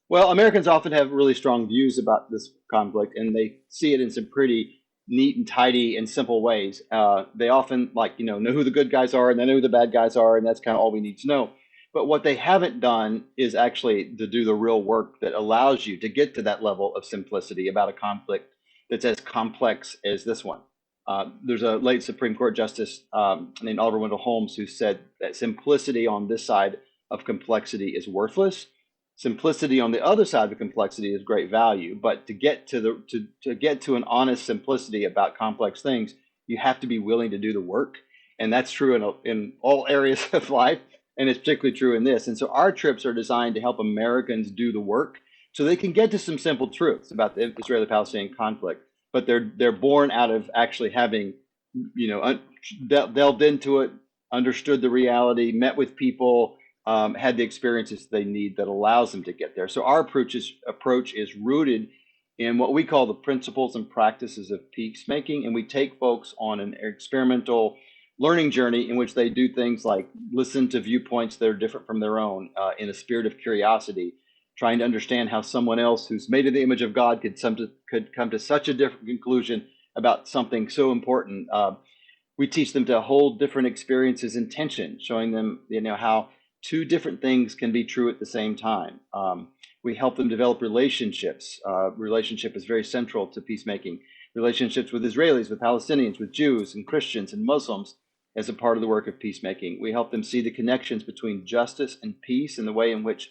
Well, Americans often have really strong views about this conflict, and they see it in some pretty neat and tidy and simple ways. They often know who the good guys are and they know who the bad guys are, and that's kind of all we need to know. But what they haven't done is actually to do the real work that allows you to get to that level of simplicity about a conflict that's as complex as this one. There's a late Supreme Court justice named Oliver Wendell Holmes who said that simplicity on this side of complexity is worthless. Simplicity on the other side of the complexity is great value, but to get to an honest simplicity about complex things, you have to be willing to do the work, and that's true in all areas of life, and it's particularly true in this. And so our trips are designed to help Americans do the work, so they can get to some simple truths about the Israeli-Palestinian conflict, but they're born out of actually having delved into it, understood the reality, met with people. Had the experiences they need that allows them to get there. So our approach is rooted in what we call the principles and practices of peacemaking, and we take folks on an experimental learning journey in which they do things like listen to viewpoints that are different from their own in a spirit of curiosity, trying to understand how someone else who's made in the image of God could come to such a different conclusion about something so important. We teach them to hold different experiences in tension, showing them how two different things can be true at the same time. We help them develop relationships. Relationship is very central to peacemaking. Relationships with Israelis, with Palestinians, with Jews and Christians and Muslims as a part of the work of peacemaking. We help them see the connections between justice and peace and the way in which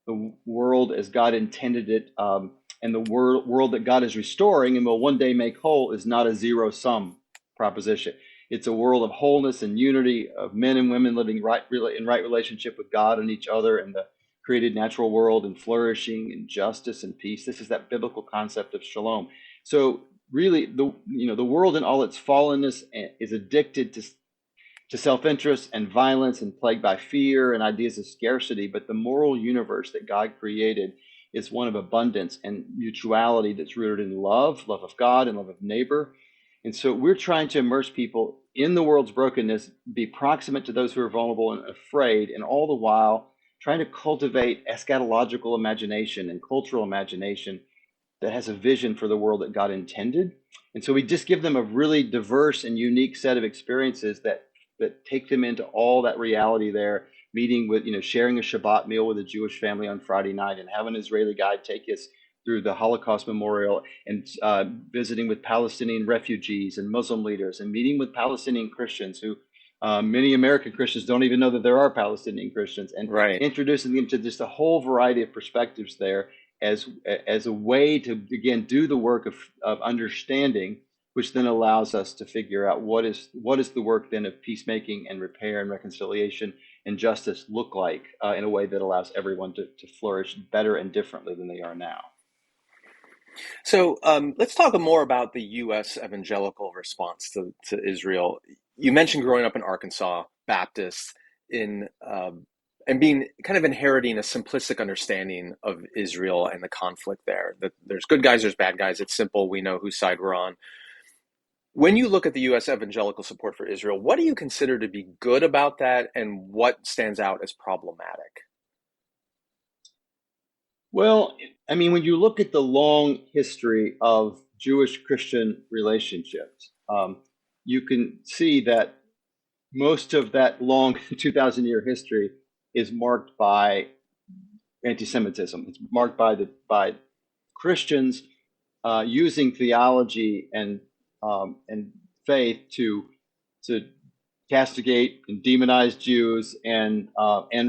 the world as God intended it and the world that God is restoring and will one day make whole is not a zero-sum proposition. It's a world of wholeness and unity of men and women living in right relationship with God and each other and the created natural world and flourishing and justice and peace. This is that biblical concept of shalom. So really, the world in all its fallenness is addicted to self-interest and violence and plagued by fear and ideas of scarcity. But the moral universe that God created is one of abundance and mutuality that's rooted in love of God and love of neighbor. And so we're trying to immerse people in the world's brokenness, be proximate to those who are vulnerable and afraid, and all the while trying to cultivate eschatological imagination and cultural imagination that has a vision for the world that God intended. And so we just give them a really diverse and unique set of experiences that take them into all that reality there, meeting with, sharing a Shabbat meal with a Jewish family on Friday night and have an Israeli guide take us through the Holocaust Memorial and visiting with Palestinian refugees and Muslim leaders and meeting with Palestinian Christians who many American Christians don't even know that there are Palestinian Christians, and introducing them to just a whole variety of perspectives there as a way to, again, do the work of understanding, which then allows us to figure out what is the work then of peacemaking and repair and reconciliation and justice look like in a way that allows everyone to flourish better and differently than they are now. So let's talk more about the U.S. evangelical response to Israel. You mentioned growing up in Arkansas, Baptist, and being kind of inheriting a simplistic understanding of Israel and the conflict there. That there's good guys, there's bad guys. It's simple. We know whose side we're on. When you look at the U.S. evangelical support for Israel, what do you consider to be good about that, and what stands out as problematic? Well, I mean, when you look at the long history of Jewish-Christian relationships, you can see that most of that long 2,000-year history is marked by anti-Semitism. It's marked by Christians using theology and and faith to castigate and demonize Jews and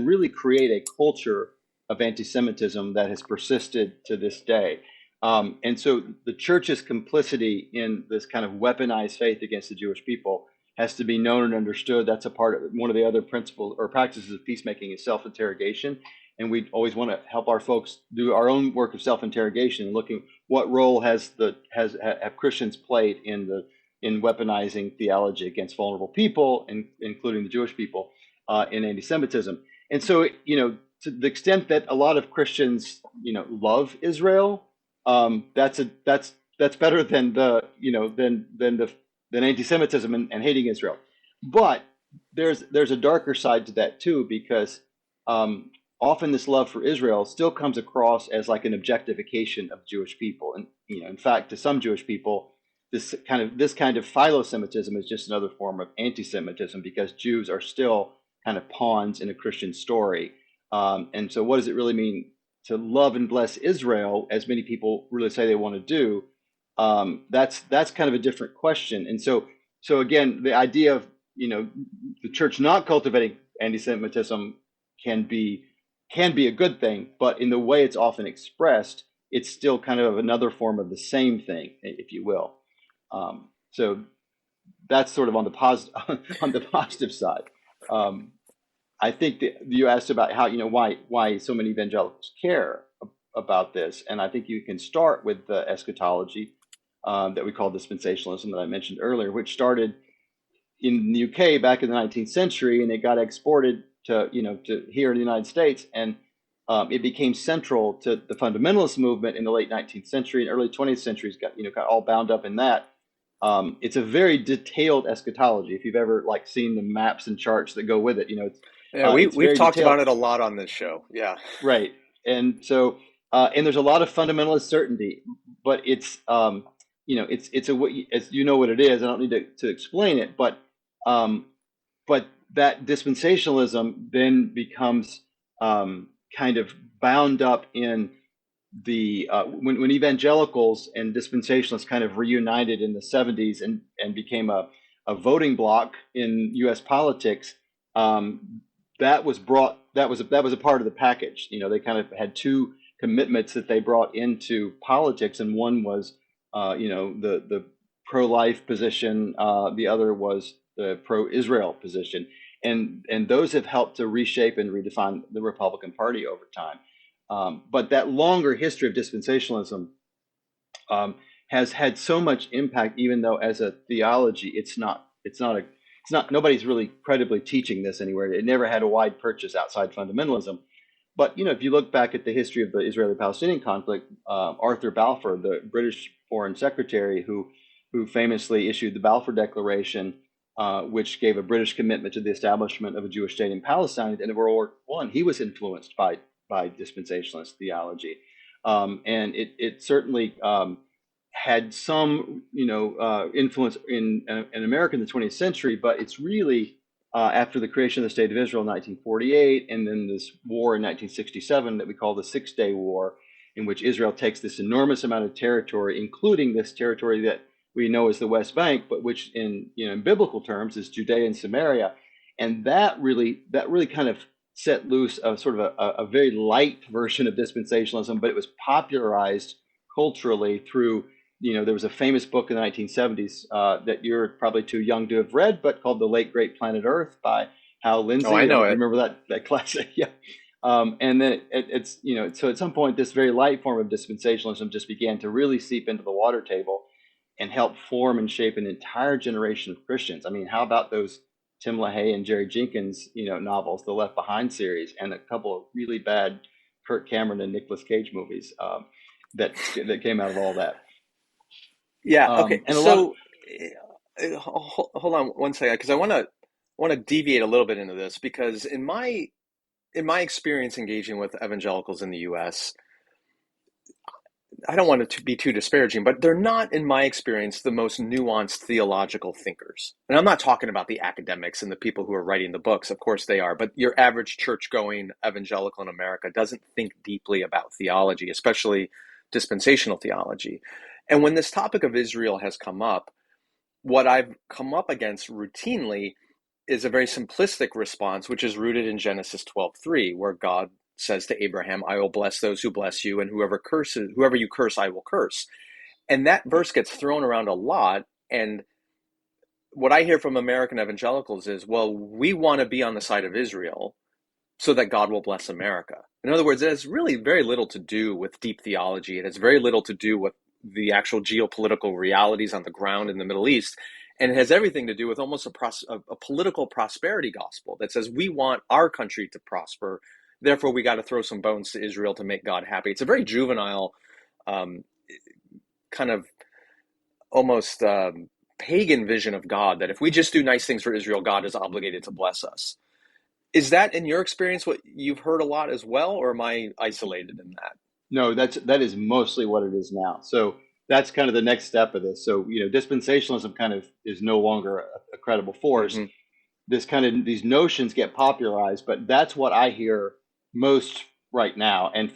really create a culture of anti-Semitism that has persisted to this day. And so the church's complicity in this kind of weaponized faith against the Jewish people has to be known and understood. That's a part of one of the other principles or practices of peacemaking is self-interrogation. And we always want to help our folks do our own work of self-interrogation and looking what role have Christians played in weaponizing theology against vulnerable people, including the Jewish people, in anti-Semitism. And so, to the extent that a lot of Christians, love Israel, that's better than than anti-Semitism and hating Israel. But there's a darker side to that too, because often this love for Israel still comes across as like an objectification of Jewish people. And in fact, to some Jewish people, this kind of philo-Semitism is just another form of anti-Semitism, because Jews are still kind of pawns in a Christian story. And so what does it really mean to love and bless Israel, as many people really say they want to do? That's kind of a different question. And so again, the idea of the church not cultivating anti-Semitism can be a good thing, but in the way it's often expressed, it's still kind of another form of the same thing, if you will. So that's sort of on the positive side. I think that you asked about how why so many evangelicals care about this, and I think you can start with the eschatology that we call dispensationalism that I mentioned earlier, which started in the UK back in the 19th century, and it got exported to here in the United States, and it became central to the fundamentalist movement in the late 19th century and early 20th centuries. Got all bound up in that. It's a very detailed eschatology. If you've ever seen the maps and charts that go with it, we've talked about it a lot on this show. Yeah, right. And so and there's a lot of fundamentalist certainty, but it's it's as you know what it is. I don't need to explain it, but that dispensationalism then becomes kind of bound up in the when evangelicals and dispensationalists kind of reunited in the 70s and became a voting bloc in U.S. politics. That was a part of the package. They kind of had two commitments that they brought into politics, and one was the pro-life position, the other was the pro-Israel position, and those have helped to reshape and redefine the Republican Party over time. But that longer history of dispensationalism has had so much impact, even though as a theology, it's not nobody's really credibly teaching this anywhere. It never had a wide purchase outside fundamentalism. But if you look back at the history of the Israeli-Palestinian conflict, Arthur Balfour, the British Foreign Secretary, who famously issued the Balfour Declaration, which gave a British commitment to the establishment of a Jewish state in Palestine at the end of World War I, he was influenced by dispensationalist theology, and it certainly had some influence in America in the 20th century. But it's really after the creation of the State of Israel in 1948, and then this war in 1967 that we call the Six-Day War, in which Israel takes this enormous amount of territory, including this territory that we know as the West Bank, but which in biblical terms is Judea and Samaria, and that really kind of set loose a sort of a very light version of dispensationalism, but it was popularized culturally through there was a famous book in the 1970s that you're probably too young to have read, but called The Late Great Planet Earth by Hal Lindsey. Oh, I know it. Remember that classic? Yeah. And then it's so at some point this very light form of dispensationalism just began to really seep into the water table and help form and shape an entire generation of Christians. I mean, how about those Tim LaHaye and Jerry Jenkins, novels, the Left Behind series, and a couple of really bad Kirk Cameron and Nicolas Cage movies that came out of all that. Yeah. Okay. And so hold on one second, because I want to deviate a little bit into this, because in my experience engaging with evangelicals in the U.S., I don't want it to be too disparaging, but they're not, in my experience, the most nuanced theological thinkers. And I'm not talking about the academics and the people who are writing the books. Of course they are. But your average church-going evangelical in America doesn't think deeply about theology, especially dispensational theology. And when this topic of Israel has come up, what I've come up against routinely is a very simplistic response, which is rooted in Genesis 12:3, where God says to Abraham, I will bless those who bless you, and whoever you curse, I will curse. And that verse gets thrown around a lot. And what I hear from American evangelicals is, well, we want to be on the side of Israel so that God will bless America. In other words, it has really very little to do with deep theology. It has very little to do with the actual geopolitical realities on the ground in the Middle East. And it has everything to do with almost a political prosperity gospel that says we want our country to prosper. Therefore, we got to throw some bones to Israel to make God happy. It's a very juvenile, kind of almost pagan vision of God, that if we just do nice things for Israel, God is obligated to bless us. Is that, in your experience, what you've heard a lot as well, or am I isolated in that? No, that is mostly what it is now. So that's kind of the next step of this. So, dispensationalism kind of is no longer a credible force. Mm-hmm. These notions get popularized, but that's what I hear most right now. And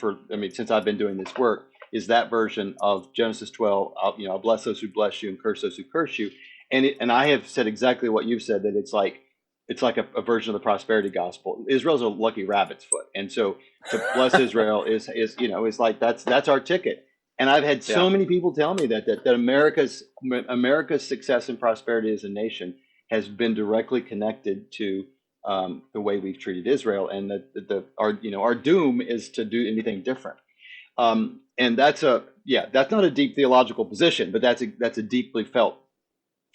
since I've been doing this work, is that version of Genesis 12, I'll bless those who bless you and curse those who curse you. And I have said exactly what you've said, that it's like a version of the prosperity gospel. Israel's a lucky rabbit's foot. And so to bless Israel is like, that's our ticket. And I've had so many people tell me that America's success and prosperity as a nation has been directly connected to the way we've treated Israel, and that our doom is to do anything different. And that's not a deep theological position, but that's a deeply felt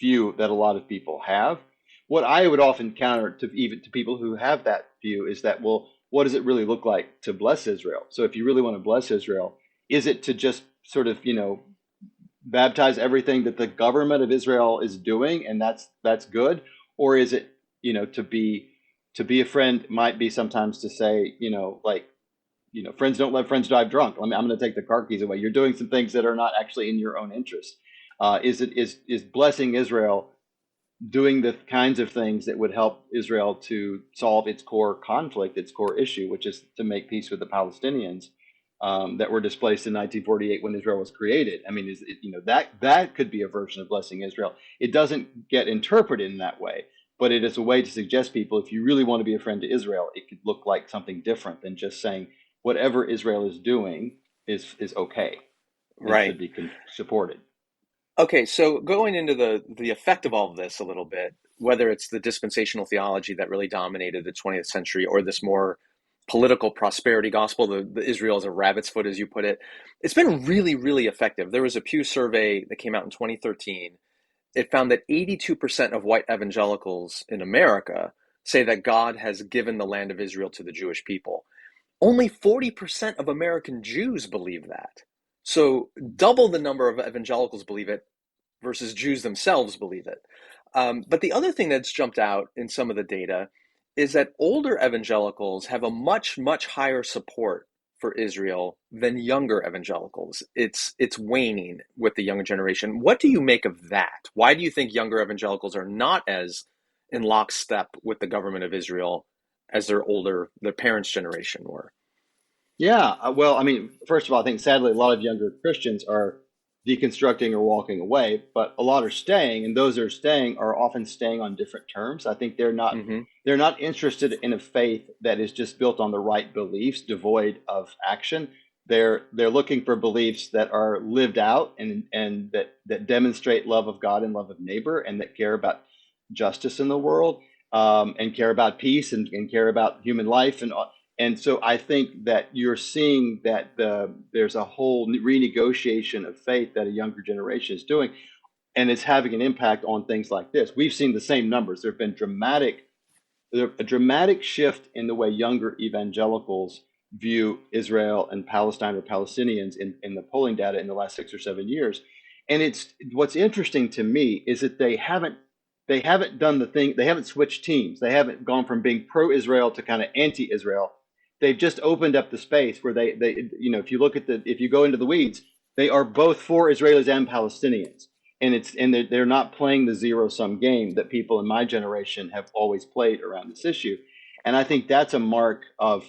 view that a lot of people have. What I would often counter to people who have that view is that, well, what does it really look like to bless Israel? So if you really want to bless Israel, is it to just sort of, baptize everything that the government of Israel is doing, and that's good? Or is it, to be a friend might be sometimes to say, friends don't let friends drive drunk. I'm going to take the car keys away. You're doing some things that are not actually in your own interest. Is blessing Israel doing the kinds of things that would help Israel to solve its core conflict, its core issue, which is to make peace with the Palestinians that were displaced in 1948 when Israel was created? I mean, that could be a version of blessing Israel. It doesn't get interpreted in that way, but it is a way to suggest people, if you really want to be a friend to Israel, it could look like something different than just saying whatever Israel is doing is okay, right? Should be supported. Okay, so going into the effect of all of this a little bit, whether it's the dispensational theology that really dominated the 20th century, or this more political prosperity gospel, the Israel as a rabbit's foot, as you put it, it's been really, really effective. There was a Pew survey that came out in 2013. It found that 82% of white evangelicals in America say that God has given the land of Israel to the Jewish people. Only 40% of American Jews believe that. So double the number of evangelicals believe it versus Jews themselves believe it. But the other thing that's jumped out in some of the data is that older evangelicals have a much, much higher support for Israel than younger evangelicals. It's waning with the younger generation. What do you make of that? Why do you think younger evangelicals are not as in lockstep with the government of Israel as their parents' generation were? Yeah, well, first of all, I think sadly a lot of younger Christians are deconstructing or walking away, but a lot are staying, and those that are staying are often staying on different terms. I think they're not interested in a faith that is just built on the right beliefs, devoid of action. They're looking for beliefs that are lived out and that demonstrate love of God and love of neighbor, and that care about justice in the world, and care about peace and care about human life. And so I think that you're seeing that there's a whole renegotiation of faith that a younger generation is doing, and it's having an impact on things like this. We've seen the same numbers. There have been a dramatic shift in the way younger evangelicals view Israel and Palestine or Palestinians in the polling data in the last 6 or 7 years. And what's interesting to me is that they haven't done the thing. They haven't switched teams. They haven't gone from being pro-Israel to kind of anti-Israel. They've just opened up the space where they if you go into the weeds, they are both for Israelis and Palestinians, and they're not playing the zero-sum game that people in my generation have always played around this issue. And I think that's a mark of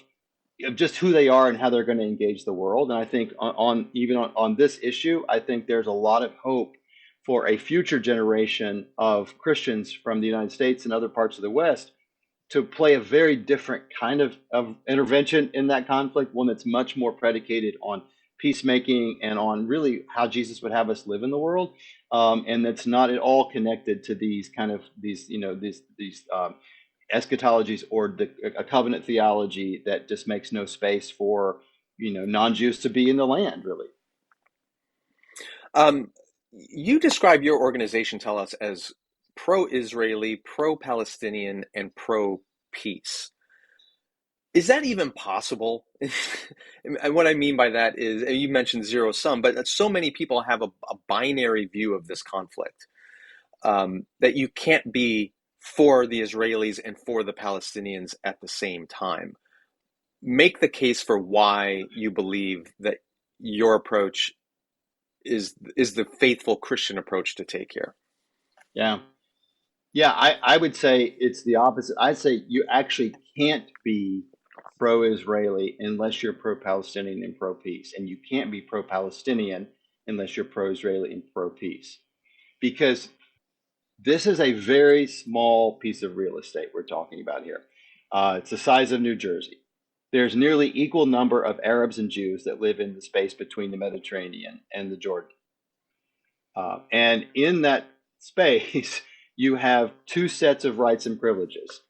just who they are and how they're going to engage the world. And I think on this issue, I think there's a lot of hope for a future generation of Christians from the United States and other parts of the West to play a very different kind of intervention in that conflict, one that's much more predicated on peacemaking and on really how Jesus would have us live in the world, and that's not at all connected to these eschatologies or a covenant theology that just makes no space for non-Jews to be in the land, really. You describe your organization, tell us, as pro-Israeli, pro-Palestinian, and pro-peace. Is that even possible? And what I mean by that is, and you mentioned zero sum, but so many people have a binary view of this conflict, that you can't be for the Israelis and for the Palestinians at the same time. Make the case for why you believe that your approach is the faithful Christian approach to take here. Yeah, I would say it's the opposite. I'd say you actually can't be pro-Israeli unless you're pro-Palestinian and pro-peace, and you can't be pro-Palestinian unless you're pro-Israeli and pro-peace, because this is a very small piece of real estate we're talking about here. It's the size of New Jersey. There's nearly equal number of Arabs and Jews that live in the space between the Mediterranean and the Jordan. And in that space, you have two sets of rights and privileges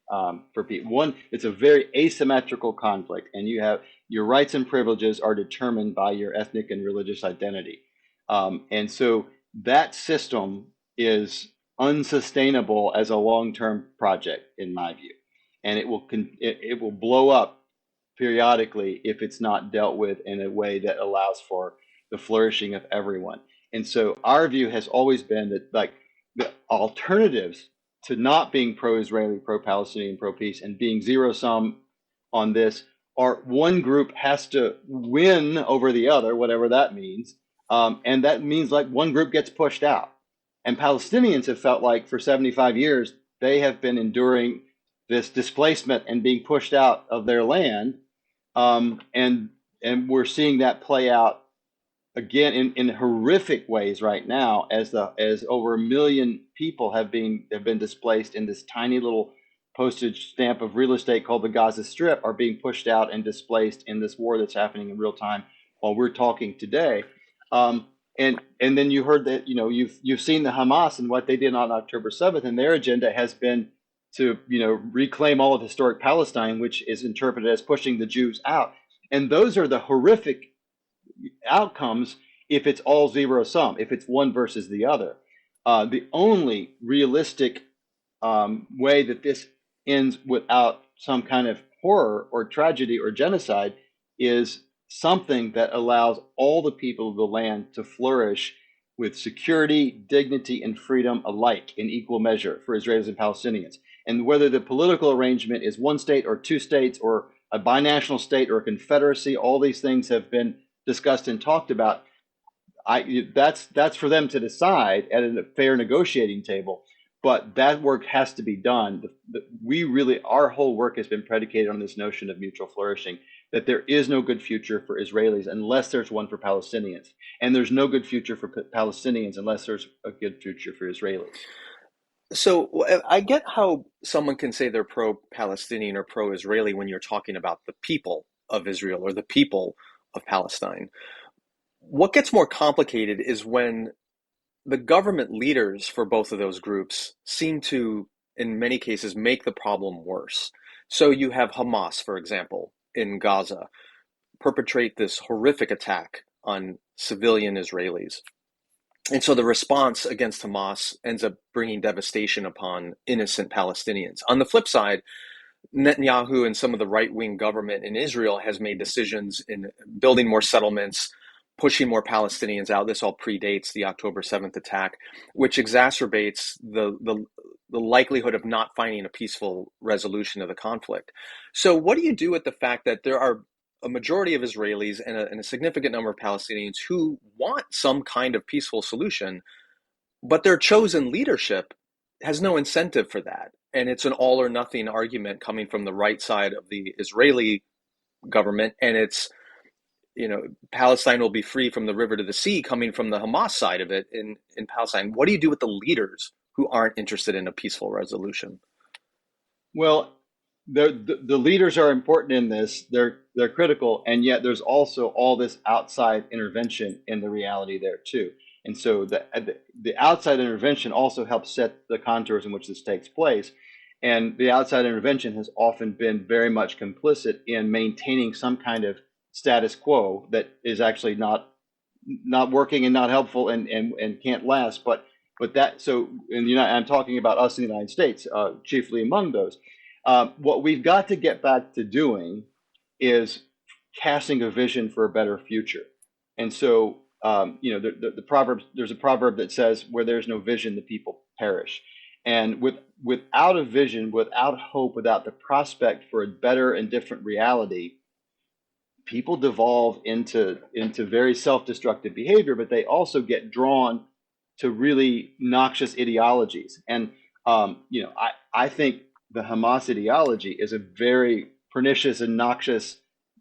for people. One, it's a very asymmetrical conflict, and you have your rights and privileges are determined by your ethnic and religious identity. And so that system is unsustainable as a long-term project, in my view, and it will blow up periodically if it's not dealt with in a way that allows for the flourishing of everyone. And so our view has always been that, like, the alternatives to not being pro-Israeli, pro-Palestinian, pro-peace, and being zero-sum on this are one group has to win over the other, whatever that means, and that means like one group gets pushed out. And Palestinians have felt like for 75 years they have been enduring this displacement and being pushed out of their land, and we're seeing that play out again in horrific ways right now, as over 1 million people have been displaced in this tiny little postage stamp of real estate called the Gaza Strip, are being pushed out and displaced in this war that's happening in real time while we're talking today. And then you heard that you've seen the Hamas and what they did on October 7th, and their agenda has been to reclaim all of historic Palestine, which is interpreted as pushing the Jews out. And those are the horrific outcomes if it's all zero sum, if it's one versus the other. The only realistic way that this ends without some kind of horror or tragedy or genocide is something that allows all the people of the land to flourish with security, dignity, and freedom alike in equal measure for Israelis and Palestinians. And whether the political arrangement is one state or two states or a binational state or a confederacy, all these things have been discussed and talked about. That's for them to decide at a fair negotiating table. But that work has to be done. Our whole work has been predicated on this notion of mutual flourishing, that there is no good future for Israelis unless there's one for Palestinians. And there's no good future for Palestinians unless there's a good future for Israelis. So I get how someone can say they're pro-Palestinian or pro-Israeli when you're talking about the people of Israel or the people of Palestine. What gets more complicated is when the government leaders for both of those groups seem to, in many cases, make the problem worse. So you have Hamas, for example, in Gaza, perpetrate this horrific attack on civilian Israelis. And so the response against Hamas ends up bringing devastation upon innocent Palestinians. On the flip side, Netanyahu and some of the right-wing government in Israel has made decisions in building more settlements, pushing more Palestinians out. This all predates the October 7th attack, which exacerbates the likelihood of not finding a peaceful resolution of the conflict. So what do you do with the fact that there are a majority of Israelis and a significant number of Palestinians who want some kind of peaceful solution, but their chosen leadership has no incentive for that? And it's an all or nothing argument coming from the right side of the Israeli government, and it's Palestine will be free from the river to the sea, coming from the Hamas side of it in Palestine. What do you do with the leaders who aren't interested in a peaceful resolution? Well, the leaders are important in this. They're critical, and yet there's also all this outside intervention in the reality there too. And so the outside intervention also helps set the contours in which this takes place. And the outside intervention has often been very much complicit in maintaining some kind of status quo that is actually not working and not helpful and can't last. But that, so in the I'm talking about us in the United States, chiefly among those. What we've got to get back to doing is casting a vision for a better future. And so, the proverb, there's a proverb that says, where there's no vision, the people perish. And without a vision, without hope, without the prospect for a better and different reality, people devolve into very self-destructive behavior, but they also get drawn to really noxious ideologies. And I think the Hamas ideology is a very pernicious and noxious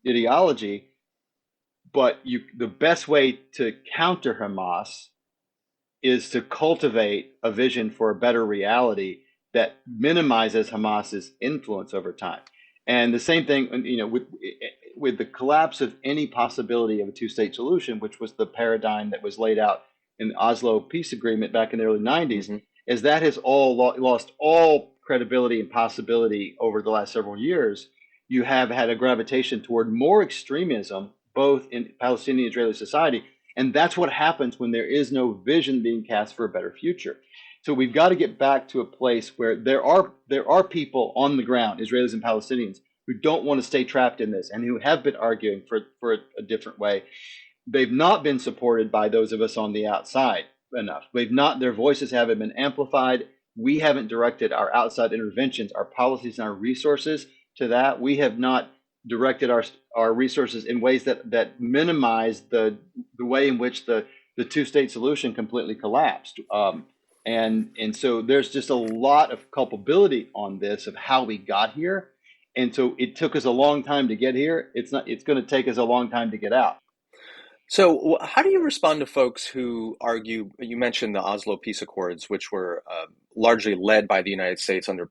ideology. But the best way to counter Hamas is to cultivate a vision for a better reality that minimizes Hamas's influence over time. And the same thing, with the collapse of any possibility of a two-state solution, which was the paradigm that was laid out in the Oslo peace agreement back in the early 90s, is that has all lost all credibility and possibility over the last several years. You have had a gravitation toward more extremism, both in Palestinian and Israeli society. And that's what happens when there is no vision being cast for a better future. So we've got to get back to a place where there are people on the ground, Israelis and Palestinians, who don't want to stay trapped in this and who have been arguing for a different way. They've not been supported by those of us on the outside enough. Their voices haven't been amplified. We haven't directed our outside interventions, our policies and our resources to that. We have not directed our resources in ways that minimize the way in which the two-state solution completely collapsed. And so there's just a lot of culpability on this of how we got here. And so it took us a long time to get here. It's going to take us a long time to get out. So how do you respond to folks who argue, you mentioned the Oslo Peace Accords, which were largely led by the United States under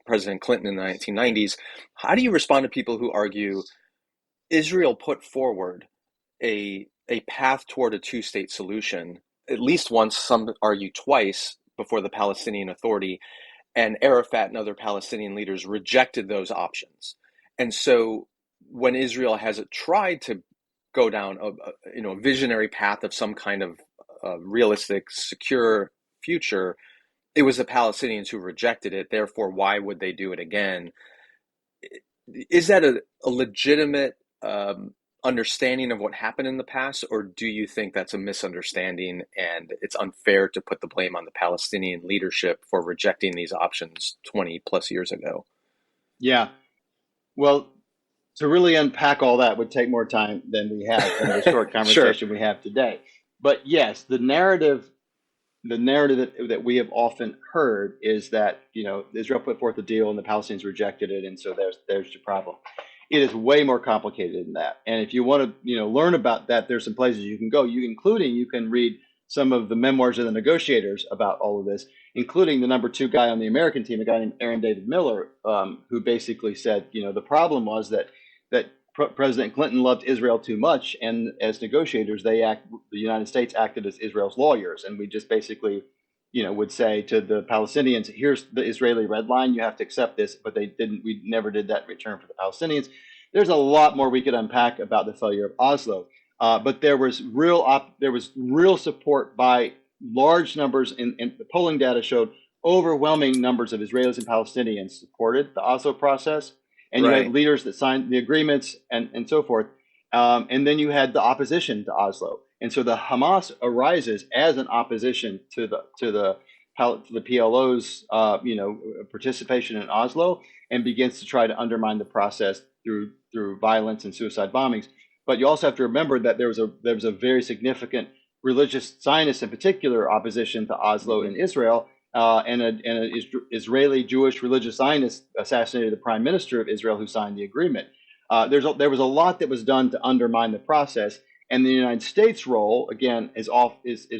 President Clinton in the 1990s. How do you respond to people who argue Israel put forward a path toward a two-state solution, at least once, some argue twice, before the Palestinian Authority, and Arafat and other Palestinian leaders rejected those options? And so when Israel has tried to go down a visionary path of some kind of realistic, secure future, it was the Palestinians who rejected it. Therefore, why would they do it again? Is that a legitimate understanding of what happened in the past, or do you think that's a misunderstanding and it's unfair to put the blame on the Palestinian leadership for rejecting these options 20 plus years ago? Yeah. Well, to really unpack all that would take more time than we have in the short conversation we have today. But yes, the narrative that we have often heard is that, Israel put forth a deal and the Palestinians rejected it, and so there's your problem. It is way more complicated than that. And if you want to, learn about that, there's some places you can go. You can read some of the memoirs of the negotiators about all of this, including the number 2 guy on the American team, a guy named Aaron David Miller, who basically said, the problem was that President Clinton loved Israel too much, and as negotiators, the United States acted as Israel's lawyers, and we just basically, would say to the Palestinians, here's the Israeli red line, you have to accept this, but they didn't. We never did that in return for the Palestinians. There's a lot more we could unpack about the failure of Oslo, but there was real support by large numbers, and the polling data showed overwhelming numbers of Israelis and Palestinians supported the Oslo process. And you had leaders that signed the agreements and so forth. And then you had the opposition to Oslo. And so the Hamas arises as an opposition to the PLO's participation in Oslo, and begins to try to undermine the process through violence and suicide bombings. But you also have to remember that there was a very significant religious Zionist, in particular, opposition to Oslo in Israel. And an Israeli Jewish religious Zionist assassinated the prime minister of Israel who signed the agreement. There was a lot that was done to undermine the process, and the United States role again is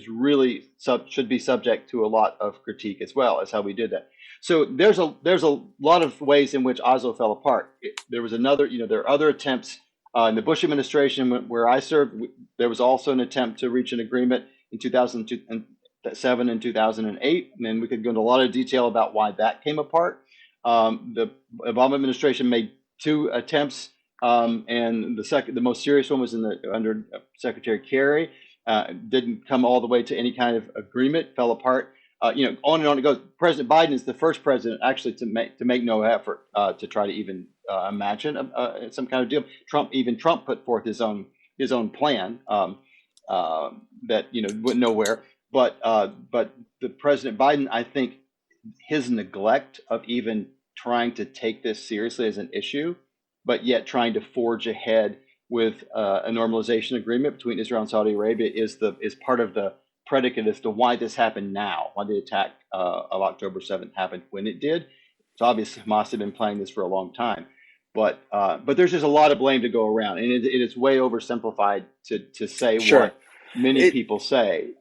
really should be subject to a lot of critique as well as how we did that. So there's a lot of ways in which Oslo fell apart. There was another, there are other attempts in the Bush administration where I served. There was also an attempt to reach an agreement in 2007 and 2008, and then we could go into a lot of detail about why that came apart. The Obama administration made 2 attempts, and the most serious one was under Secretary Kerry. Didn't come all the way to any kind of agreement, fell apart. On and on it goes. President Biden is the first president actually to make no effort to try to even imagine some kind of deal. Trump put forth his own plan that went nowhere. But the President Biden, I think, his neglect of even trying to take this seriously as an issue, but yet trying to forge ahead with a normalization agreement between Israel and Saudi Arabia is part of the predicate as to why this happened now, why the attack of October 7th happened when it did. It's obvious Hamas had been planning this for a long time, but there's just a lot of blame to go around, and it is way oversimplified to say what many people say.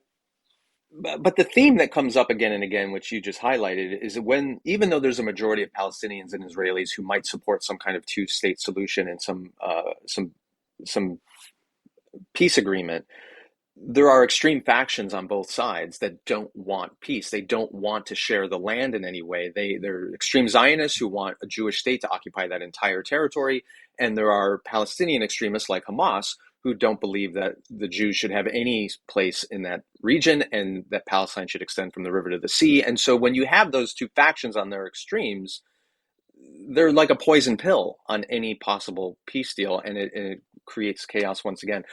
But the theme that comes up again and again, which you just highlighted, is even though there's a majority of Palestinians and Israelis who might support some kind of 2-state solution and some peace agreement, there are extreme factions on both sides that don't want peace. They don't want to share the land in any way. They're extreme Zionists who want a Jewish state to occupy that entire territory, and there are Palestinian extremists like Hamas who don't believe that the Jews should have any place in that region and that Palestine should extend from the river to the sea. And so when you have those 2 factions on their extremes, they're like a poison pill on any possible peace deal, and it creates chaos once again.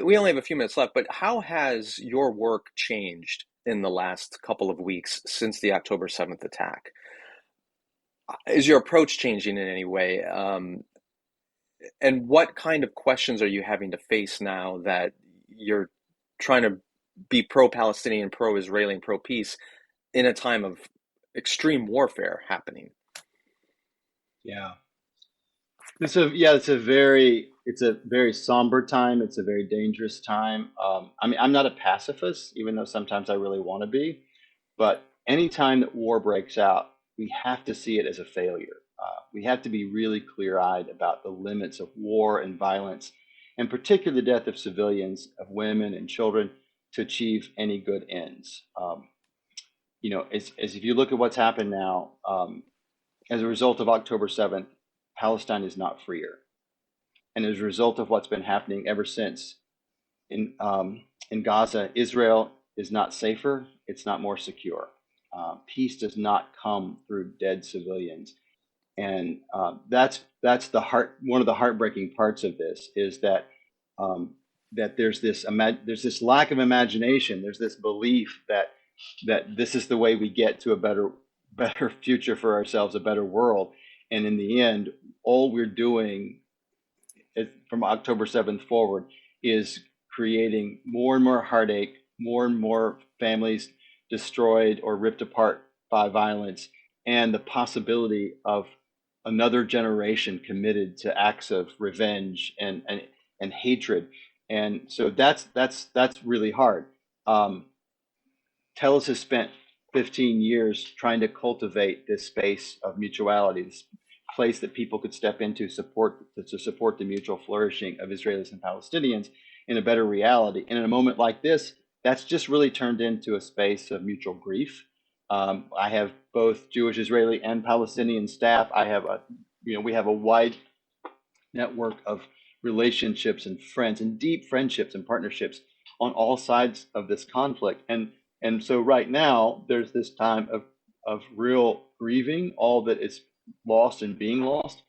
We only have a few minutes left, but how has your work changed in the last couple of weeks since the October 7th attack? Is your approach changing in any way? And what kind of questions are you having to face now that you're trying to be pro-Palestinian, pro-Israeli, and pro-peace in a time of extreme warfare happening? Yeah. It's a very somber time. It's a very dangerous time. I'm not a pacifist, even though sometimes I really want to be. But any time that war breaks out, we have to see it as a failure. We have to be really clear-eyed about the limits of war and violence, and particularly the death of civilians, of women and children, to achieve any good ends. As if you look at what's happened now, as a result of October 7th, Palestine is not freer. And as a result of what's been happening ever since in Gaza, Israel is not safer, it's not more secure. Peace does not come through dead civilians. And that's one of the heartbreaking parts of this is that there's this lack of imagination. There's this belief that this is the way we get to a better future for ourselves, a better world. And in the end, all we're doing from October 7th forward is creating more and more heartache, more and more families destroyed or ripped apart by violence, and the possibility of another generation committed to acts of revenge and hatred. And so that's really hard. Tellus has spent 15 years trying to cultivate this space of mutuality, this place that people could step into to support the mutual flourishing of Israelis and Palestinians in a better reality. And in a moment like this, that's just really turned into a space of mutual grief. I have both Jewish, Israeli, and Palestinian staff. We have a wide network of relationships and friends, and deep friendships and partnerships on all sides of this conflict. And so right now there's this time of real grieving all that is lost and being lost,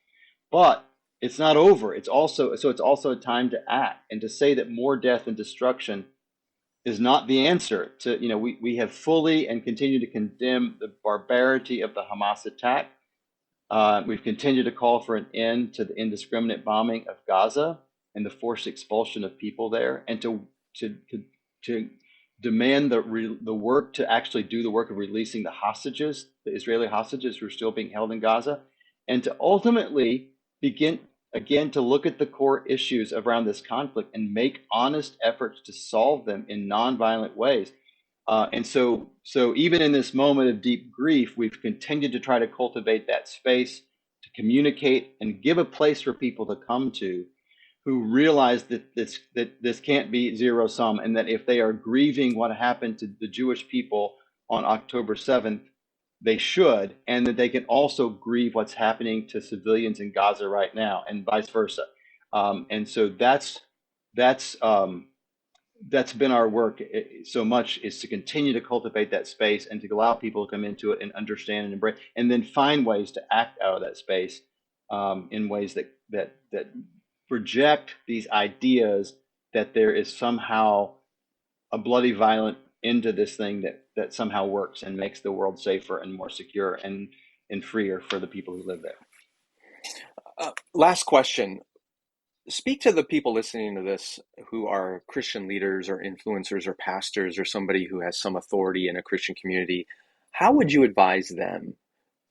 but it's not over. It's also a time to act and to say that more death and destruction is not the answer to, we have fully and continue to condemn the barbarity of the Hamas attack. We've continued to call for an end to the indiscriminate bombing of Gaza and the forced expulsion of people there, and to demand the work to actually do the work of releasing the hostages, the Israeli hostages who are still being held in Gaza, and to ultimately begin again to look at the core issues around this conflict and make honest efforts to solve them in nonviolent ways. So even in this moment of deep grief, we've continued to try to cultivate that space to communicate and give a place for people to come to who realize that this can't be zero sum, and that if they are grieving what happened to the Jewish people on October 7th, they should, and that they can also grieve what's happening to civilians in Gaza right now, and vice versa. And so that's been our work so much, is to continue to cultivate that space and to allow people to come into it and understand and embrace, and then find ways to act out of that space in ways that project these ideas that there is somehow a bloody violent end to this thing that somehow works and makes the world safer and more secure and freer for the people who live there. Last question. Speak to the people listening to this who are Christian leaders or influencers or pastors or somebody who has some authority in a Christian community. How would you advise them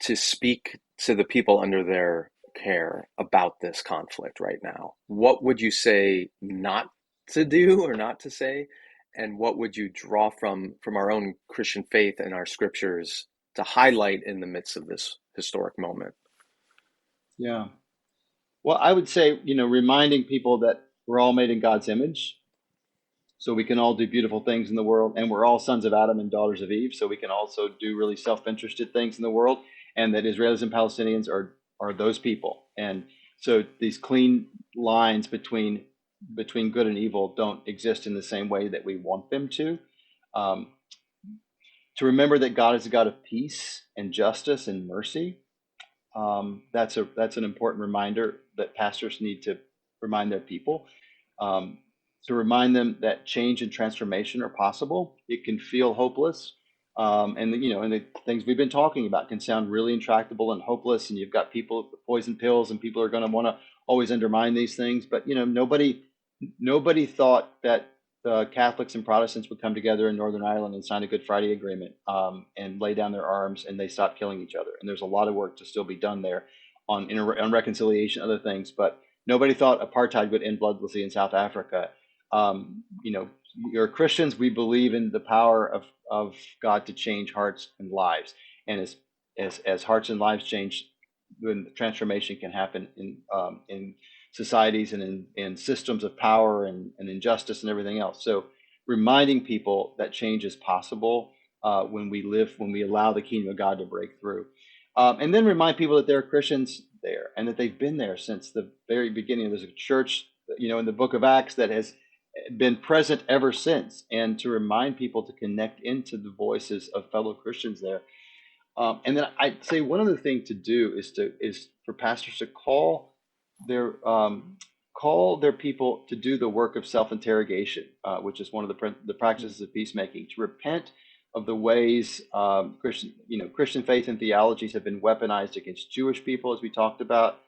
to speak to the people under their care about this conflict right now? What would you say not to do or not to say? And what would you draw from our own Christian faith and our scriptures to highlight in the midst of this historic moment? Yeah. Well, I would say, reminding people that we're all made in God's image, so we can all do beautiful things in the world, and we're all sons of Adam and daughters of Eve, so we can also do really self-interested things in the world, and that Israelis and Palestinians are those people. And so these clean lines between good and evil don't exist in the same way that we want them to. To remember that God is a God of peace and justice and mercy. That's an important reminder that pastors need to remind their people. To remind them that change and transformation are possible. It can feel hopeless, and the things we've been talking about can sound really intractable and hopeless. And you've got people with poison pills, and people are going to want to always undermine these things. But nobody thought that the Catholics and Protestants would come together in Northern Ireland and sign a Good Friday Agreement and lay down their arms, and they stopped killing each other. And there's a lot of work to still be done there on reconciliation, other things. But nobody thought apartheid would end bloodlessly in South Africa. We're Christians. We believe in the power of God to change hearts and lives. And as hearts and lives change, when the transformation can happen in societies and in systems of power and injustice and everything else. So reminding people that change is possible when we allow the kingdom of God to break through. And then remind people that there are Christians there and that they've been there since the very beginning. There's a church, in the book of Acts that has been present ever since, and to remind people to connect into the voices of fellow Christians there. And then I'd say one other thing to do is for pastors to call their people to do the work of self-interrogation, which is one of the practices of peacemaking, to repent of the ways Christian faith and theologies have been weaponized against Jewish people, as we talked about.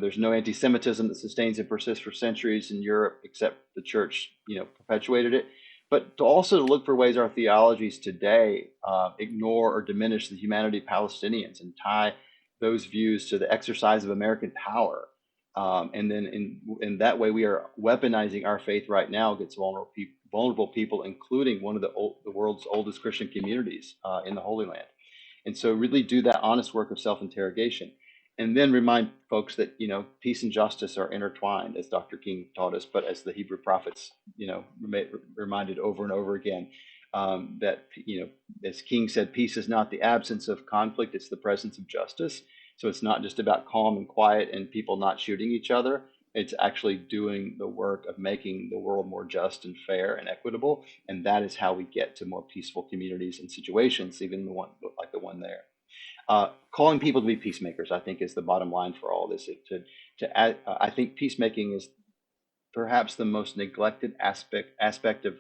There's no anti-Semitism that sustains and persists for centuries in Europe, except the church, perpetuated it. But to also look for ways our theologies today ignore or diminish the humanity of Palestinians and tie those views to the exercise of American power. And then in that way, we are weaponizing our faith right now against vulnerable people, including one of the world's oldest Christian communities in the Holy Land. And so really do that honest work of self-interrogation. And then remind folks that, peace and justice are intertwined, as Dr. King taught us, but as the Hebrew prophets, reminded over and over again, that, as King said, peace is not the absence of conflict, it's the presence of justice. So it's not just about calm and quiet and people not shooting each other. It's actually doing the work of making the world more just and fair and equitable. And that is how we get to more peaceful communities and situations, even the one like the one there. Calling people to be peacemakers, I think, is the bottom line for all this. I think peacemaking is perhaps the most neglected aspect of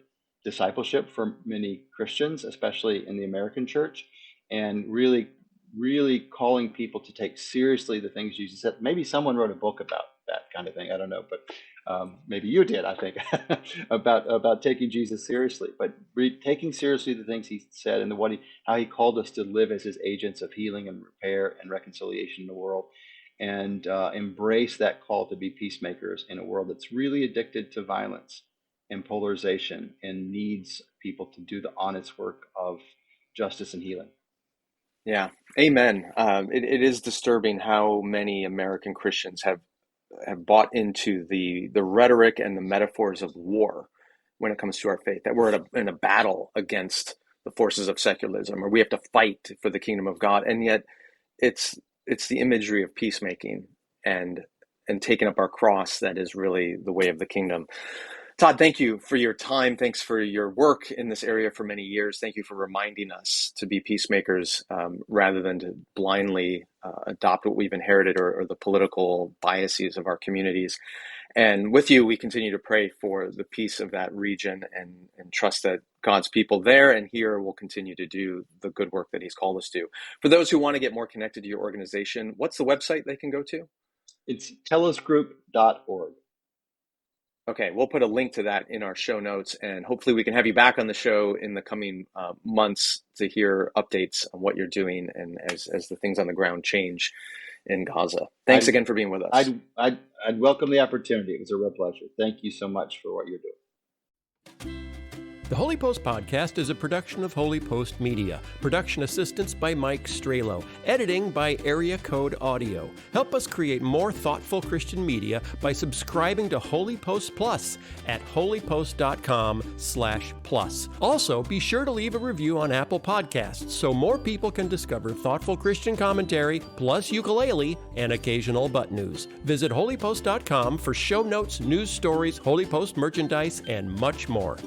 discipleship for many Christians, especially in the American church, and really calling people to take seriously the things Jesus said. Maybe someone wrote a book about that kind of thing. I don't know, but maybe you did, I think, about taking Jesus seriously, but taking seriously the things he said and how he called us to live as his agents of healing and repair and reconciliation in the world. and embrace that call to be peacemakers in a world that's really addicted to violence and polarization and needs people to do the honest work of justice and healing. Yeah, amen. It is disturbing how many American Christians have bought into the rhetoric and the metaphors of war when it comes to our faith, that we're in a battle against the forces of secularism, or we have to fight for the kingdom of God. And yet it's the imagery of peacemaking and taking up our cross that is really the way of the kingdom. Todd, thank you for your time. Thanks for your work in this area for many years. Thank you for reminding us to be peacemakers rather than to blindly adopt what we've inherited or the political biases of our communities. And with you, we continue to pray for the peace of that region and trust that God's people there and here will continue to do the good work that he's called us to. For those who want to get more connected to your organization, what's the website they can go to? It's telusgroup.org. Okay, we'll put a link to that in our show notes, and hopefully we can have you back on the show in the coming months to hear updates on what you're doing and as the things on the ground change in Gaza. Thanks again for being with us. I'd welcome the opportunity. It was a real pleasure. Thank you so much for what you're doing. The HOLYPOST podcast is a production of HOLYPOST Media. Production assistance by Mike Erre. Editing by Area Code Audio. Help us create more thoughtful Christian media by subscribing to HOLYPOST Plus at holypost.com/plus. Also, be sure to leave a review on Apple Podcasts so more people can discover thoughtful Christian commentary, plus ukulele and occasional butt news. Visit holypost.com for show notes, news stories, HOLYPOST merchandise, and much more.